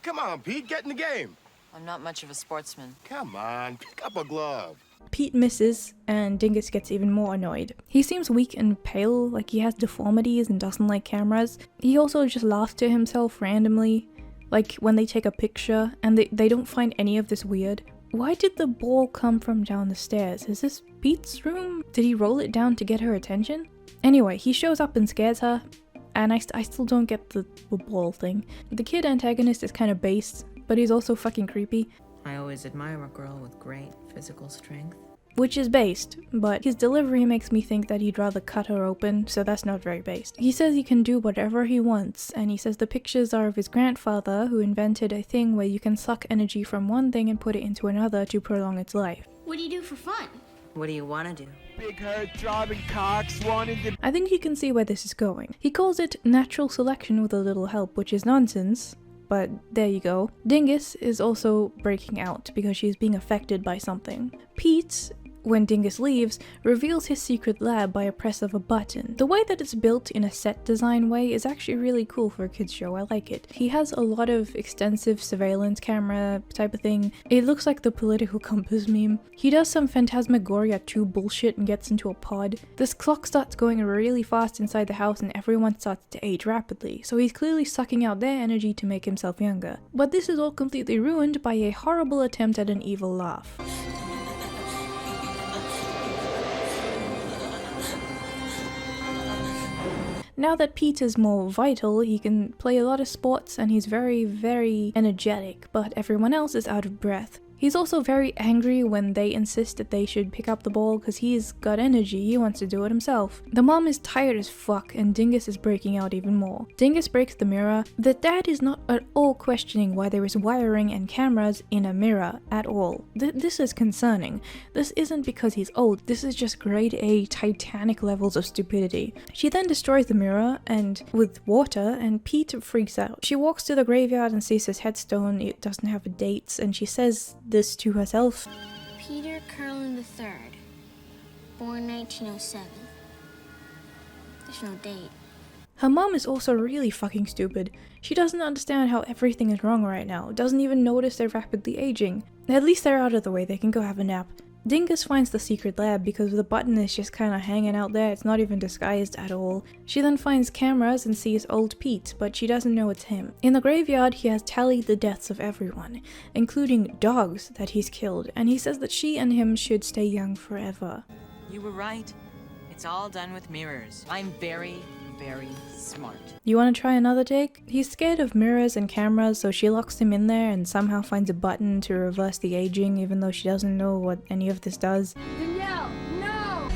Come on, Pete, get in the game. I'm not much of a sportsman. Come on, pick up a glove. Pete misses, and Dingus gets even more annoyed. He seems weak and pale, like he has deformities and doesn't like cameras. He also just laughs to himself randomly, like when they take a picture, and they don't find any of this weird. Why did the ball come from down the stairs? Is this Pete's room? Did he roll it down to get her attention? Anyway, he shows up and scares her, and I still don't get the ball thing. The kid antagonist is kind of based, but he's also fucking creepy. I always admire a girl with great physical strength. Which is based, but his delivery makes me think that he'd rather cut her open, so that's not very based. He says he can do whatever he wants, and he says the pictures are of his grandfather, who invented a thing where you can suck energy from one thing and put it into another to prolong its life. What do you do for fun? What do you want to do? Big herd throbbing cocks wanting to... I think you can see where this is going. He calls it natural selection with a little help, which is nonsense. But there you go. Dingus is also breaking out because she's being affected by something. Pete, when Dingus leaves, reveals his secret lab by a press of a button. The way that it's built in a set design way is actually really cool for a kids show. I like it. He has a lot of extensive surveillance camera type of thing. It looks like the political compass meme. He does some Phantasmagoria 2 bullshit and gets into a pod. This clock starts going really fast inside the house and everyone starts to age rapidly, so he's clearly sucking out their energy to make himself younger. But this is all completely ruined by a horrible attempt at an evil laugh. Now that Pete is more vital, he can play a lot of sports and he's very, very energetic, but everyone else is out of breath. He's also very angry when they insist that they should pick up the ball because he's got energy, he wants to do it himself. The mom is tired as fuck and Dingus is breaking out even more. Dingus breaks the mirror. The dad is not at all questioning why there is wiring and cameras in a mirror at all. This is concerning. This isn't because he's old, this is just grade A Titanic levels of stupidity. She then destroys the mirror and with water, and Pete freaks out. She walks to the graveyard and sees his headstone. It doesn't have dates and she says this to herself. Peter Curlin III, born 1907. There's no date. Her mom is also really fucking stupid. She doesn't understand how everything is wrong right now, doesn't even notice they're rapidly aging. At least they're out of the way, they can go have a nap. Dingus finds the secret lab because the button is just kinda hanging out there, it's not even disguised at all. She then finds cameras and sees old Pete, but she doesn't know it's him. In the graveyard, he has tallied the deaths of everyone, including dogs that he's killed, and he says that she and him should stay young forever. You were right. It's all done with mirrors. I'm very, very smart. You wanna try another take? He's scared of mirrors and cameras, so she locks him in there and somehow finds a button to reverse the aging, even though she doesn't know what any of this does. Danielle, no!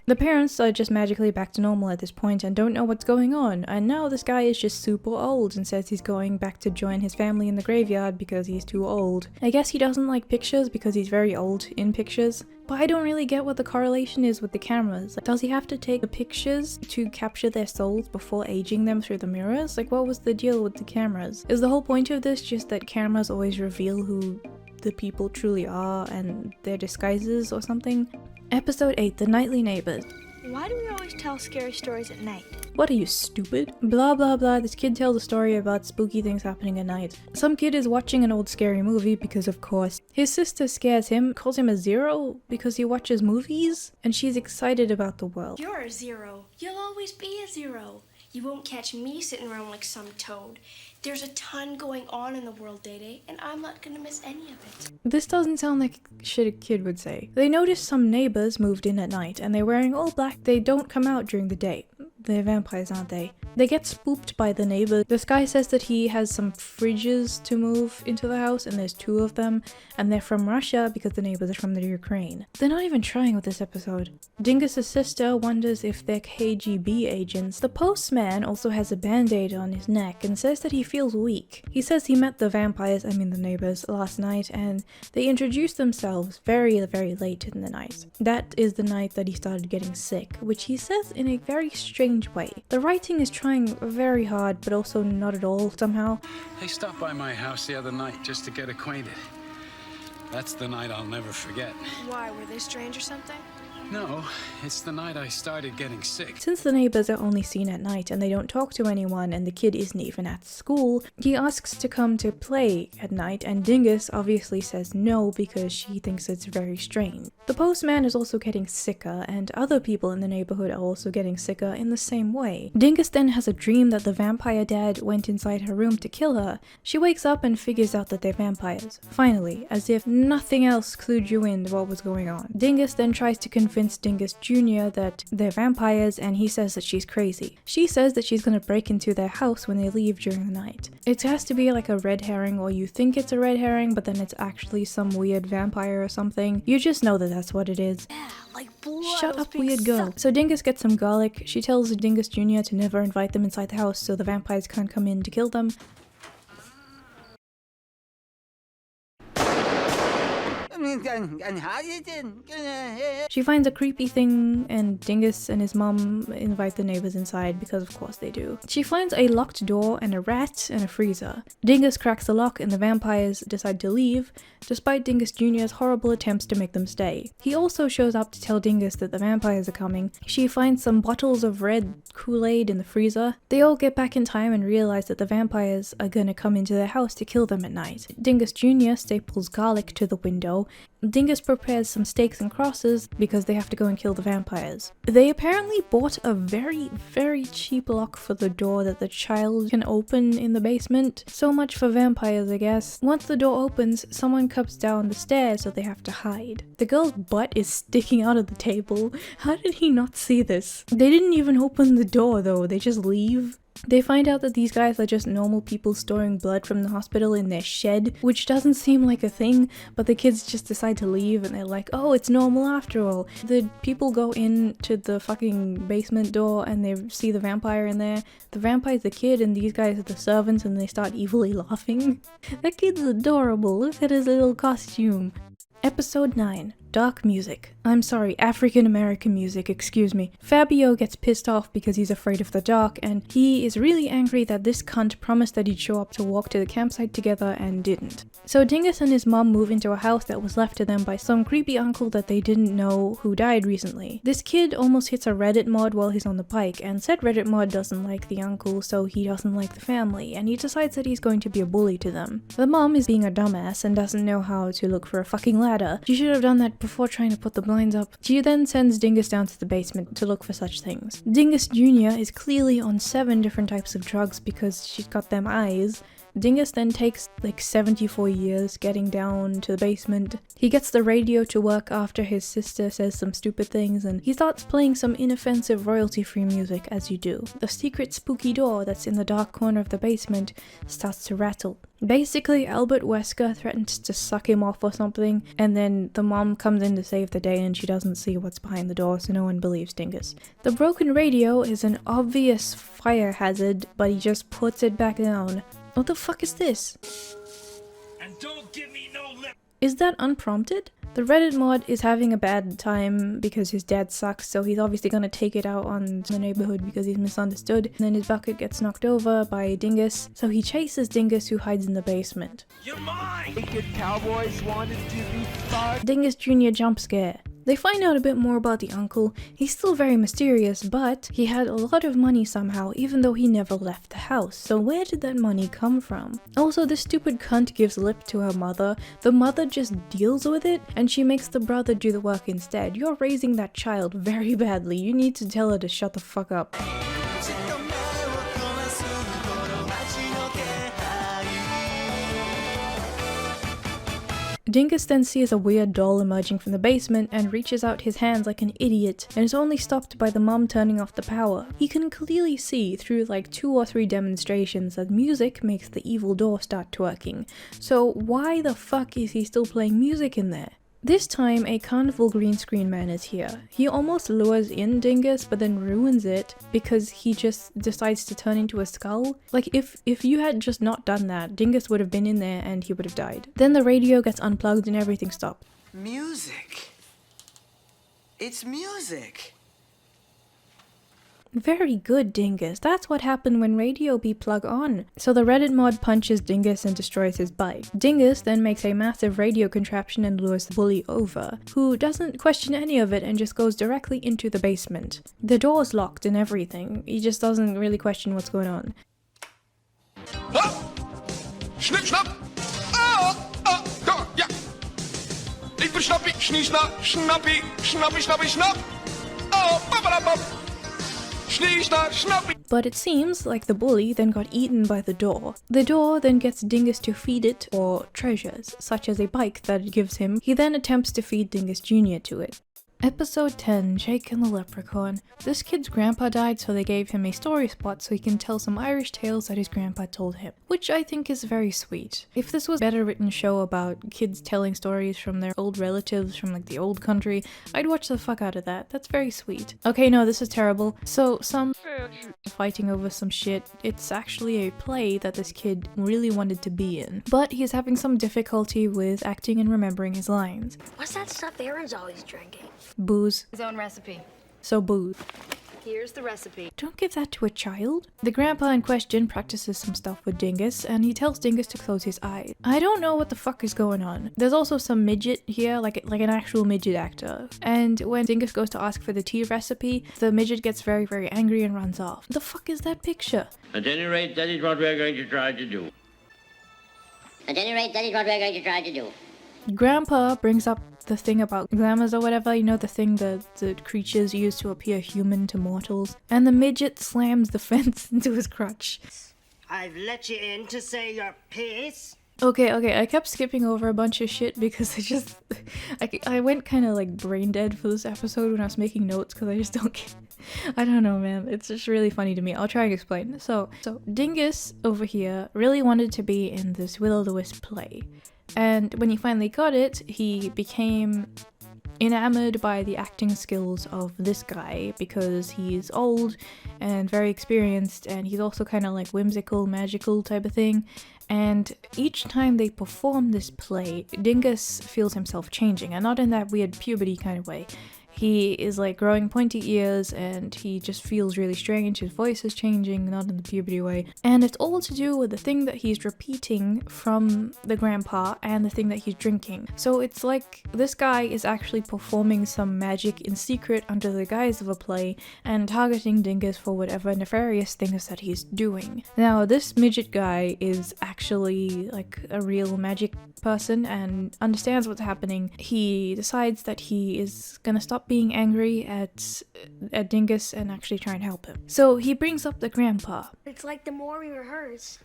The parents are just magically back to normal at this point and don't know what's going on, and now this guy is just super old and says he's going back to join his family in the graveyard because he's too old. I guess he doesn't like pictures because he's very old in pictures, but I don't really get what the correlation is with the cameras. Like, does he have to take the pictures to capture their souls before aging them through the mirrors? Like, what was the deal with the cameras? Is the whole point of this just that cameras always reveal who the people truly are and their disguises or something? Episode 8, The Nightly Neighbors. Why do we always tell scary stories at night? What are you, stupid? Blah blah blah, this kid tells a story about spooky things happening at night. Some kid is watching an old scary movie because of course. His sister scares him, calls him a zero because he watches movies, and she's excited about the world. You're a zero. You'll always be a zero. You won't catch me sitting around like some toad. There's a ton going on in the world, Day-Day, and I'm not gonna miss any of it. This doesn't sound like shit a kid would say. They notice some neighbors moved in at night, and they're wearing all black. They don't come out during the day. They're vampires, aren't they? They get spooked by the neighbor. This guy says that he has some fridges to move into the house, and there's 2 of them, and they're from Russia because the neighbors are from the Ukraine. They're not even trying with this episode. Dingus's sister wonders if they're KGB agents. The postman also has a band-aid on his neck and says that he feels weak. He says he met the vampires, the neighbors, last night, and they introduced themselves very, very late in the night. That is the night that he started getting sick, which he says in a very strange way. The writing is trying very hard, but also not at all somehow. They stopped by my house the other night just to get acquainted. That's the night I'll never forget. Why, were they strange or something? No, it's the night I started getting sick. Since the neighbors are only seen at night and they don't talk to anyone and the kid isn't even at school, he asks to come to play at night, and Dingus obviously says no because she thinks it's very strange. The postman is also getting sicker, and other people in the neighborhood are also getting sicker in the same way. Dingus then has a dream that the vampire dad went inside her room to kill her. She wakes up and figures out that they're vampires. Finally, as if nothing else clued you in to what was going on. Dingus then tries to convince Dingus Jr. that they're vampires, and he says that she's crazy. She says that she's gonna break into their house when they leave during the night. It has to be like a red herring, or you think it's a red herring, but then it's actually some weird vampire or something. You just know that that's what it is. Shut up, weird girl. So Dingus gets some garlic. She tells Dingus Jr. to never invite them inside the house so the vampires can't come in to kill them. She finds a creepy thing, and Dingus and his mom invite the neighbors inside because of course they do. She finds a locked door and a rat and a freezer. Dingus cracks the lock and the vampires decide to leave, despite Dingus Jr.'s horrible attempts to make them stay. He also shows up to tell Dingus that the vampires are coming. She finds some bottles of red Kool-Aid in the freezer. They all get back in time and realize that the vampires are gonna come into their house to kill them at night. Dingus Jr. staples garlic to the window. Dingus prepares some stakes and crosses because they have to go and kill the vampires. They apparently bought a very, very cheap lock for the door that the child can open in the basement. So much for vampires, I guess. Once the door opens, someone comes down the stairs, so they have to hide. The girl's butt is sticking out of the table. How did he not see this? They didn't even open the door though, they just leave. They find out that these guys are just normal people storing blood from the hospital in their shed, which doesn't seem like a thing, but the kids just decide to leave and they're like, oh, it's normal after all. The people go into the fucking basement door and they see the vampire in there. The vampire's the kid and these guys are the servants, and they start evilly laughing. That kid's adorable, look at his little costume. Episode 9. Dark music. I'm sorry, African American music, excuse me. Fabio gets pissed off because he's afraid of the dark, and he is really angry that this cunt promised that he'd show up to walk to the campsite together and didn't. So Dingus and his mom move into a house that was left to them by some creepy uncle that they didn't know who died recently. This kid almost hits a Reddit mod while he's on the bike, and said Reddit mod doesn't like the uncle, so he doesn't like the family, and he decides that he's going to be a bully to them. The mom is being a dumbass and doesn't know how to look for a fucking ladder. She should have done that before trying to put the blinds up. She then sends Dingus down to the basement to look for such things. Dingus Jr. is clearly on 7 different types of drugs because she's got them eyes. Dingus then takes like 74 years getting down to the basement. He gets the radio to work after his sister says some stupid things, and he starts playing some inoffensive royalty-free music, as you do. The secret spooky door that's in the dark corner of the basement starts to rattle. Basically, Albert Wesker threatens to suck him off or something, and then the mom comes in to save the day and she doesn't see what's behind the door, so no one believes Dingus. The broken radio is an obvious fire hazard, but he just puts it back down. What the fuck is this? And don't give me no lip. Is that unprompted? The Reddit mod is having a bad time because his dad sucks, so he's obviously gonna take it out on the neighborhood because he's misunderstood. And then his bucket gets knocked over by Dingus, so he chases Dingus, who hides in the basement. You're mine! Naked cowboys wanted to be fucked. Dingus Jr. jump scare. They find out a bit more about the uncle. He's still very mysterious, but he had a lot of money somehow, even though he never left the house. So where did that money come from? Also, this stupid cunt gives lip to her mother. The mother just deals with it, and she makes the brother do the work instead. You're raising that child very badly. You need to tell her to shut the fuck up. Dingus then sees a weird doll emerging from the basement and reaches out his hands like an idiot, and is only stopped by the mom turning off the power. He can clearly see through like 2 or 3 demonstrations that music makes the evil door start twerking. So why the fuck is he still playing music in there? This time, a carnival green screen man is here. He almost lures in Dingus, but then ruins it because he just decides to turn into a skull. Like, if you had just not done that, Dingus would have been in there and he would have died. Then the radio gets unplugged and everything stops. Music. It's music. Very good, Dingus. That's what happened when Radio B plug on. So the Reddit mod punches Dingus and destroys his bike. Dingus then makes a massive radio contraption and lures the bully over, who doesn't question any of it and just goes directly into the basement. The door's locked and everything. He just doesn't really question what's going on. Schnipp, schnapp! Da, ja! Ich bin Schnappi, Schnie, Schnappi, Schnappi, Schnappi, Schnapp! Oh, babadabab! Schnie, Schnappi! But it seems like the bully then got eaten by the door. The door then gets Dingus to feed it or treasures, such as a bike that it gives him. He then attempts to feed Dingus Jr. to it. Episode 10, Jake and the Leprechaun. This kid's grandpa died, so they gave him a story spot so he can tell some Irish tales that his grandpa told him, which I think is very sweet. If this was a better written show about kids telling stories from their old relatives from like the old country, I'd watch the fuck out of that. That's very sweet. Okay, no, this is terrible. So some fighting over some shit. It's actually a play that this kid really wanted to be in, but he's having some difficulty with acting and remembering his lines. What's that stuff Aaron's always drinking? Booze. His own recipe. So booze. Here's the recipe. Don't give that to a child. The grandpa in question practices some stuff with Dingus, and he tells Dingus to close his eyes. I don't know what the fuck is going on. There's also some midget here, like an actual midget actor. And when Dingus goes to ask for the tea recipe, the midget gets very, very angry and runs off. The fuck is that picture? At any rate, that is what we're going to try to do. At any rate, that is what we're going to try to do. Grandpa brings up the thing about glamours or whatever, you know, the thing that the creatures use to appear human to mortals. And the midget slams the fence into his crotch. I've let you in to say your piece. Okay, I kept skipping over a bunch of shit because I went kind of like brain dead for this episode when I was making notes because I just don't get, I don't know, man. It's just really funny to me. I'll try and explain. So Dingus over here really wanted to be in this Will-o'-the-Wisp play. And when he finally got it, he became enamored by the acting skills of this guy because he's old and very experienced, and he's also kind of like whimsical, magical type of thing. And each time they perform this play, Dingus feels himself changing, and not in that weird puberty kind of way. He is like growing pointy ears and he just feels really strange. His voice is changing, not in the puberty way. And it's all to do with the thing that he's repeating from the grandpa and the thing that he's drinking. So it's like this guy is actually performing some magic in secret under the guise of a play and targeting Dingus for whatever nefarious things that he's doing. Now, this midget guy is actually like a real magic person and understands what's happening. He decides that he is gonna stop being angry at Dingus and actually try and help him. So he brings up the grandpa. It's like the more we rehearse,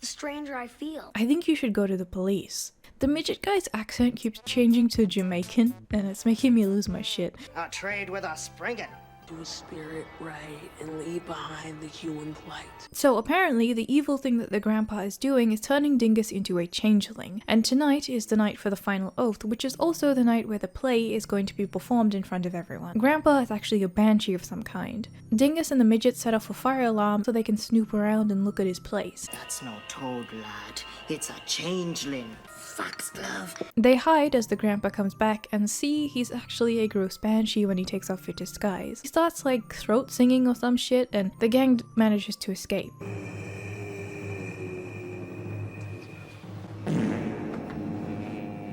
the stranger I feel. I think you should go to the police. The midget guy's accent keeps changing to Jamaican and it's making me lose my shit. A trade with a springin'. Do a spirit right and leave behind the human plight. So apparently the evil thing that the grandpa is doing is turning Dingus into a changeling, and tonight is the night for the final oath, which is also the night where the play is going to be performed in front of everyone. Grandpa is actually a banshee of some kind. Dingus and the midget set off a fire alarm so they can snoop around and look at his place. That's no toad, lad. It's a changeling. Foxglove. They hide as the grandpa comes back and see he's actually a gross banshee when he takes off his disguise. He starts like throat singing or some shit and the gang manages to escape.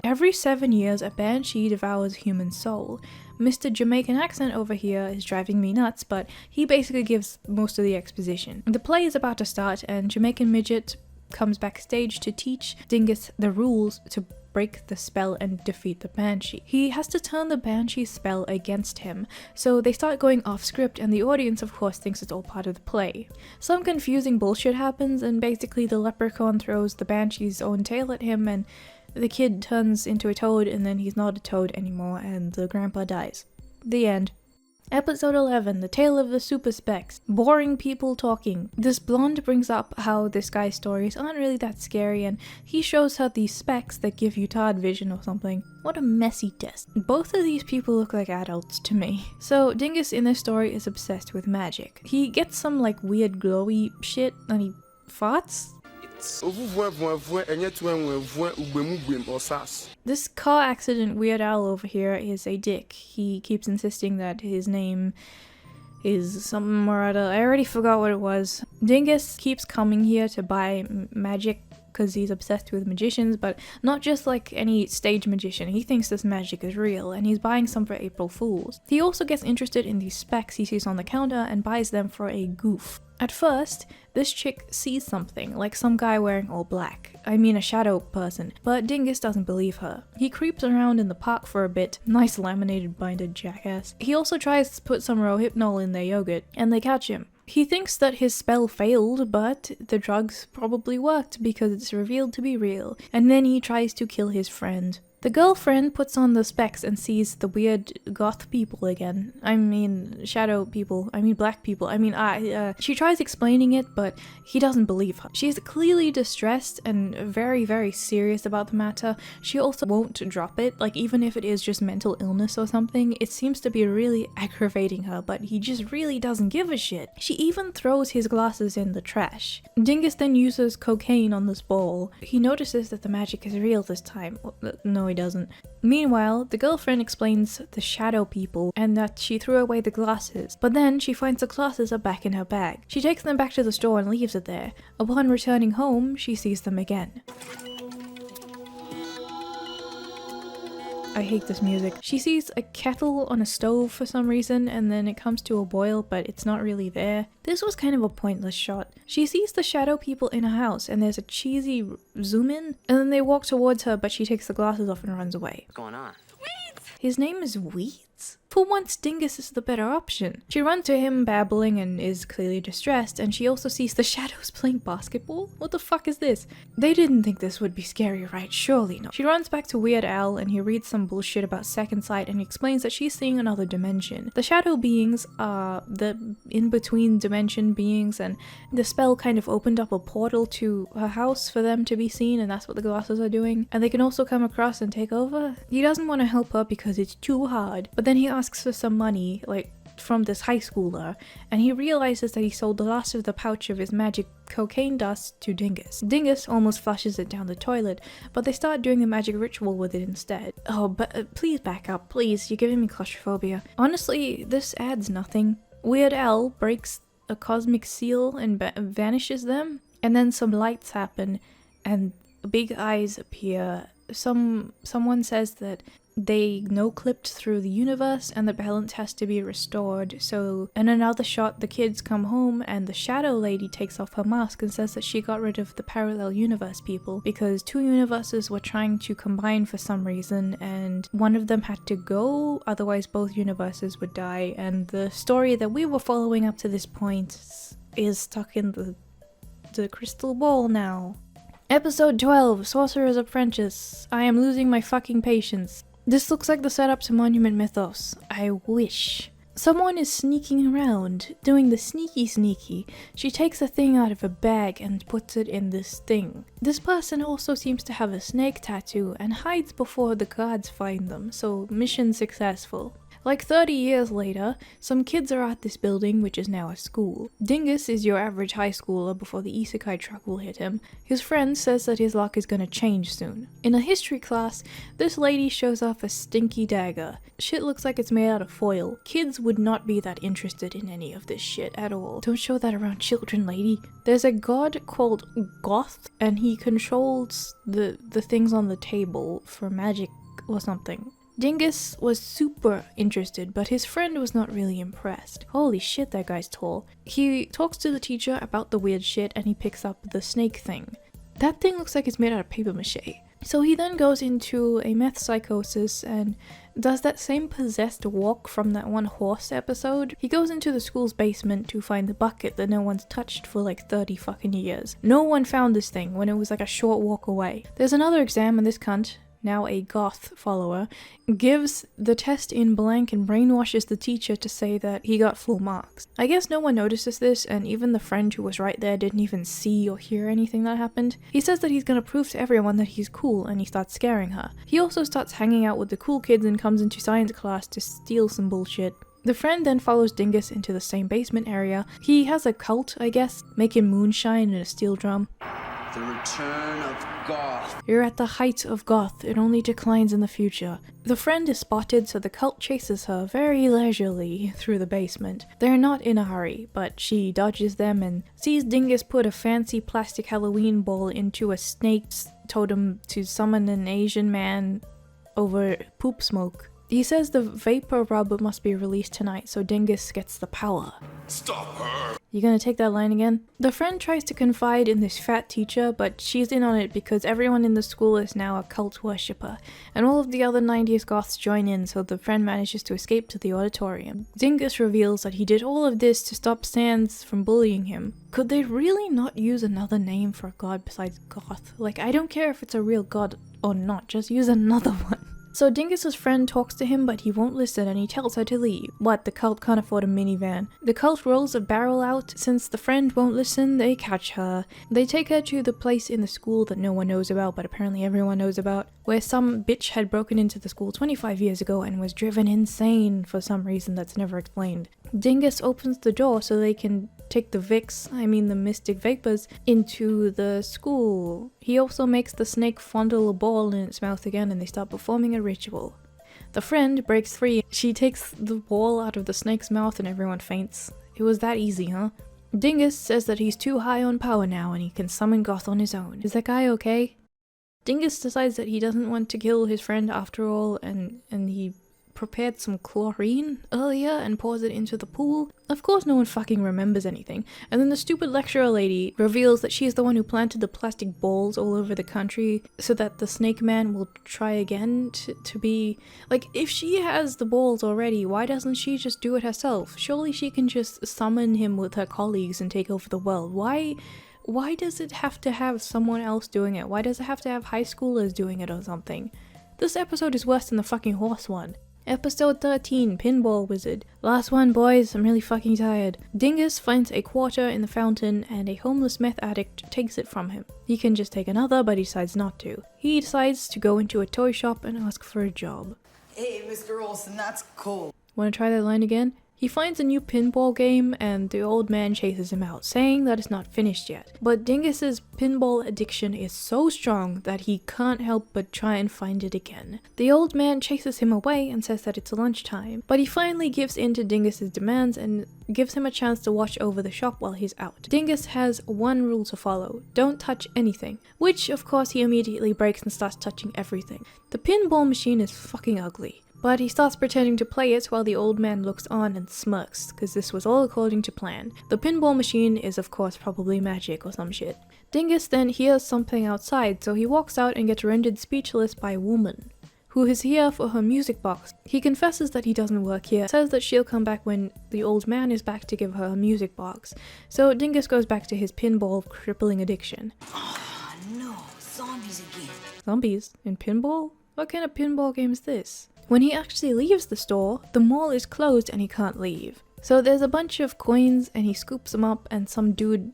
Every 7 years, a banshee devours human soul. Mr. Jamaican accent over here is driving me nuts, but he basically gives most of the exposition. The play is about to start and Jamaican midget comes backstage to teach Dingus the rules to break the spell and defeat the banshee. He has to turn the banshee's spell against him, so they start going off script and the audience of course thinks it's all part of the play. Some confusing bullshit happens and basically the leprechaun throws the banshee's own tail at him and the kid turns into a toad and then he's not a toad anymore and the grandpa dies. The end. Episode 11, The Tale of the Super Specs. Boring people talking. This blonde brings up how this guy's stories aren't really that scary and he shows her these specs that give you TAD vision or something. What a messy test. Both of these people look like adults to me. So Dingus in this story is obsessed with magic. He gets some like weird glowy shit and he farts? This car accident Weird Al over here is a dick. He keeps insisting that his name is something or other. I already forgot what it was. Dingus keeps coming here to buy magic because he's obsessed with magicians, but not just like any stage magician. He thinks this magic is real, and he's buying some for April Fools. He also gets interested in these specs he sees on the counter and buys them for a goof. At first, this chick sees something, like some guy wearing all black. I mean a shadow person, but Dingus doesn't believe her. He creeps around in the park for a bit. Nice laminated binder, jackass. He also tries to put some Rohypnol in their yogurt, and they catch him. He thinks that his spell failed, but the drugs probably worked because it's revealed to be real, and then he tries to kill his friend. The girlfriend puts on the specs and sees the weird goth people again. I mean, shadow people. I mean, black people. I mean, she tries explaining it, but he doesn't believe her. She's clearly distressed and very, very serious about the matter. She also won't drop it, like even if it is just mental illness or something. It seems to be really aggravating her, but he just really doesn't give a shit. She even throws his glasses in the trash. Dingus then uses cocaine on this ball. He notices that the magic is real this time. No, he doesn't. Meanwhile, the girlfriend explains the shadow people and that she threw away the glasses, but then she finds the glasses are back in her bag. She takes them back to the store and leaves it there. Upon returning home, she sees them again. I hate this music. She sees a kettle on a stove for some reason, and then it comes to a boil, but it's not really there. This was kind of a pointless shot. She sees the shadow people in a house, and there's a cheesy zoom in, and then they walk towards her, but she takes the glasses off and runs away. What's going on? His name is Weeds? For once, Dingus is the better option. She runs to him babbling and is clearly distressed, and she also sees the shadows playing basketball? What the fuck is this? They didn't think this would be scary, right? Surely not. She runs back to Weird Al and he reads some bullshit about second sight and he explains that she's seeing another dimension. The shadow beings are the in-between dimension beings, and the spell kind of opened up a portal to her house for them to be seen, and that's what the glasses are doing. And they can also come across and take over. He doesn't want to help her because it's too hard, but then he asks for some money, like from this high schooler, and he realizes that he sold the last of the pouch of his magic cocaine dust to Dingus. Dingus almost flushes it down the toilet, but they start doing the magic ritual with it instead. Oh, but please back up, please, you're giving me claustrophobia. Honestly, this adds nothing. Weird Al breaks a cosmic seal and vanishes them, and then some lights happen and big eyes appear. Someone says that they no-clipped through the universe and the balance has to be restored. So in another shot, the kids come home and the shadow lady takes off her mask and says that she got rid of the parallel universe people because two universes were trying to combine for some reason and one of them had to go, otherwise both universes would die. And the story that we were following up to this point is stuck in the crystal ball now. Episode 12, Sorcerer's Apprentice. I am losing my fucking patience. This looks like the setup to Monument Mythos. I wish. Someone is sneaking around, doing the sneaky. She takes a thing out of a bag and puts it in this thing. This person also seems to have a snake tattoo and hides before the guards find them, so mission successful. Like 30 years later, some kids are at this building, which is now a school. Dingus is your average high schooler before the isekai truck will hit him. His friend says that his luck is gonna change soon. In a history class, this lady shows off a stinky dagger. Shit looks like it's made out of foil. Kids would not be that interested in any of this shit at all. Don't show that around children, lady. There's a god called Goth, and he controls the things on the table for magic or something. Dingus was super interested, but his friend was not really impressed. Holy shit, that guy's tall. He talks to the teacher about the weird shit and he picks up the snake thing. That thing looks like it's made out of paper mache. So he then goes into a meth psychosis and does that same possessed walk from that one horse episode. He goes into the school's basement to find the bucket that no one's touched for like 30 fucking years. No one found this thing when it was like a short walk away. There's another exam and this cunt, now a goth follower, gives the test in blank and brainwashes the teacher to say that he got full marks. I guess no one notices this, and even the friend who was right there didn't even see or hear anything that happened. He says that he's gonna prove to everyone that he's cool, and he starts scaring her. He also starts hanging out with the cool kids and comes into science class to steal some bullshit. The friend then follows Dingus into the same basement area. He has a cult, I guess, making moonshine and a steel drum. The return of Goth. You're at the height of Goth, it only declines in the future. The friend is spotted, so the cult chases her very leisurely through the basement. They're not in a hurry, but she dodges them and sees Dingus put a fancy plastic Halloween ball into a snake's totem to summon an Asian man over poop smoke. He says the vapor rub must be released tonight, so Dingus gets the power. Stop her! You gonna take that line again? The friend tries to confide in this fat teacher, but she's in on it because everyone in the school is now a cult worshipper, and all of the other 90s goths join in, so the friend manages to escape to the auditorium. Dingus reveals that he did all of this to stop Sans from bullying him. Could they really not use another name for a god besides Goth? Like, I don't care if it's a real god or not, just use another one. So Dingus's friend talks to him, but he won't listen and he tells her to leave. What, the cult can't afford a minivan? The cult rolls a barrel out. Since the friend won't listen, they catch her. They take her to the place in the school that no one knows about, but apparently everyone knows about, where some bitch had broken into the school 25 years ago and was driven insane for some reason that's never explained. Dingus opens the door so they can take the the mystic vapors, into the school. He also makes the snake fondle a ball in its mouth again and they start performing a ritual. The friend breaks free. She takes the ball out of the snake's mouth and everyone faints. It was that easy, huh? Dingus says that he's too high on power now and he can summon Goth on his own. Is that guy okay? Dingus decides that he doesn't want to kill his friend after all, and he prepared some chlorine earlier and pours it into the pool. Of course no one fucking remembers anything. And then the stupid lecturer lady reveals that she's the one who planted the plastic balls all over the country so that the snake man will try again to be... Like, if she has the balls already, why doesn't she just do it herself? Surely she can just summon him with her colleagues and take over the world. Why does it have to have someone else doing it? Why does it have to have high schoolers doing it or something? This episode is worse than the fucking horse one. Episode 13, Pinball Wizard. Last one, boys, I'm really fucking tired. Dingus finds a quarter in the fountain and a homeless meth addict takes it from him. He can just take another, but he decides not to. He decides to go into a toy shop and ask for a job. Hey, Mr. Olson, that's cool. Wanna try that line again? He finds a new pinball game and the old man chases him out, saying that it's not finished yet. But Dingus's pinball addiction is so strong that he can't help but try and find it again. The old man chases him away and says that it's lunchtime, but he finally gives in to Dingus's demands and gives him a chance to watch over the shop while he's out. Dingus has one rule to follow: don't touch anything, which of course he immediately breaks and starts touching everything. The pinball machine is fucking ugly. But he starts pretending to play it while the old man looks on and smirks, because this was all according to plan. The pinball machine is of course probably magic or some shit. Dingus then hears something outside, so he walks out and gets rendered speechless by a woman, who is here for her music box. He confesses that he doesn't work here, says that she'll come back when the old man is back to give her a music box. So Dingus goes back to his pinball crippling addiction. Oh no, zombies again. Zombies? In pinball? What kind of pinball game is this? When he actually leaves the store, the mall is closed and he can't leave. So there's a bunch of coins and he scoops them up and some dude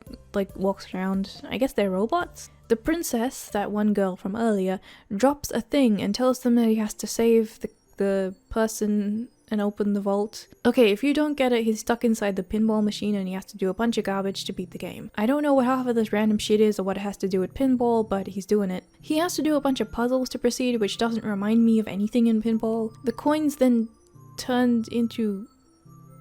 walks around. I guess they're robots? The princess, that one girl from earlier, drops a thing and tells them that he has to save the person and open the vault. Okay, if you don't get it, he's stuck inside the pinball machine and he has to do a bunch of garbage to beat the game. I don't know what half of this random shit is or what it has to do with pinball, but he's doing it. He has to do a bunch of puzzles to proceed, which doesn't remind me of anything in pinball. The coins then turned into...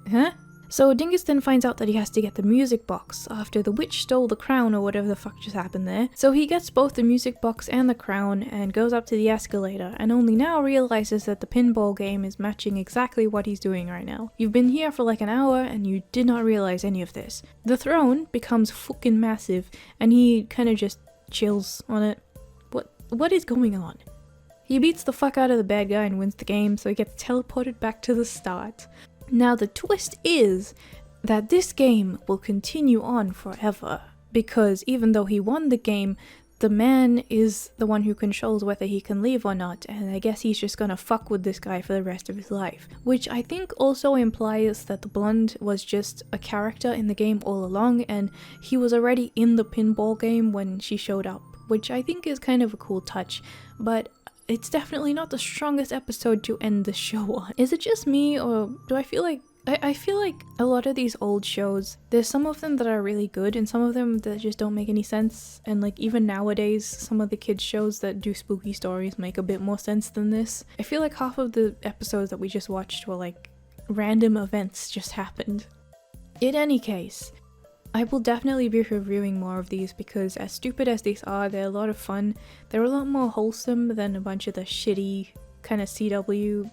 Huh? So Dingus then finds out that he has to get the music box after the witch stole the crown or whatever the fuck just happened there. So he gets both the music box and the crown and goes up to the escalator and only now realizes that the pinball game is matching exactly what he's doing right now. You've been here for like an hour and you did not realize any of this. The throne becomes fucking massive and he kind of just chills on it. What is going on? He beats the fuck out of the bad guy and wins the game, so he gets teleported back to the start. Now the twist is that this game will continue on forever, because even though he won the game, the man is the one who controls whether he can leave or not, and I guess he's just gonna fuck with this guy for the rest of his life. Which I think also implies that the blonde was just a character in the game all along, and he was already in the pinball game when she showed up, which I think is kind of a cool touch, but it's definitely not the strongest episode to end the show on. Is it just me, or do I feel like I feel like a lot of these old shows, there's some of them that are really good and some of them that just don't make any sense. And like even nowadays, some of the kids shows that do spooky stories make a bit more sense than this. I feel like half of the episodes that we just watched were like random events just happened. In any case, I will definitely be reviewing more of these because as stupid as these are, they're a lot of fun. They're a lot more wholesome than a bunch of the shitty kind of CW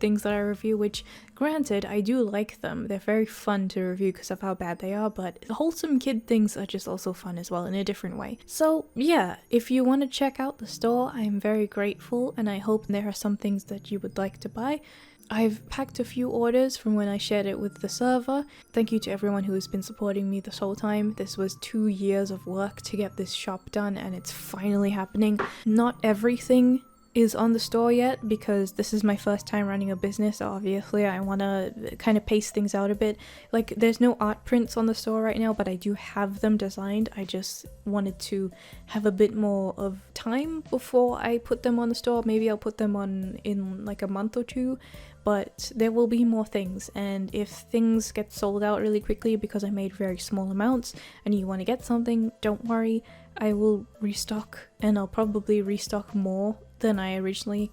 things that I review, which granted I do like them. They're very fun to review because of how bad they are, but the wholesome kid things are just also fun as well in a different way. So yeah, if you want to check out the store, I'm very grateful and I hope there are some things that you would like to buy. I've packed a few orders from when I shared it with the server. Thank you to everyone who has been supporting me this whole time. This was 2 years of work to get this shop done and it's finally happening. Not everything is on the store yet because this is my first time running a business. Obviously I want to kind of pace things out a bit. Like there's no art prints on the store right now, but I do have them designed. I just wanted to have a bit more of time before I put them on the store. Maybe I'll put them on in like a month or two, but there will be more things. And if things get sold out really quickly because I made very small amounts and you want to get something, don't worry, I will restock, and I'll probably restock more than I originally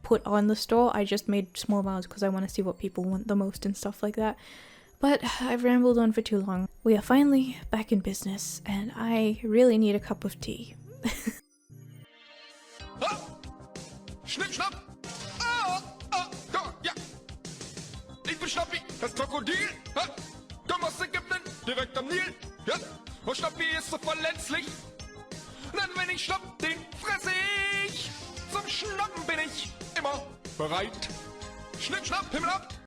put on the store. I just made small amounts because I want to see what people want the most and stuff like that. But I've rambled on for too long. We are finally back in business and I really need a cup of tea. Schnipp, schnapp! Ah, ah, da, ja! Ich bin Schnappi, das Krokodil! Ha? Komm aus Ägypten, direkt am Nil! Ja? Und Schnappi ist so verletzlich! Denn wenn ich schnapp, den fresse ich! Zum Schnappen bin ich immer bereit! Schnipp, schnapp, Himmel ab!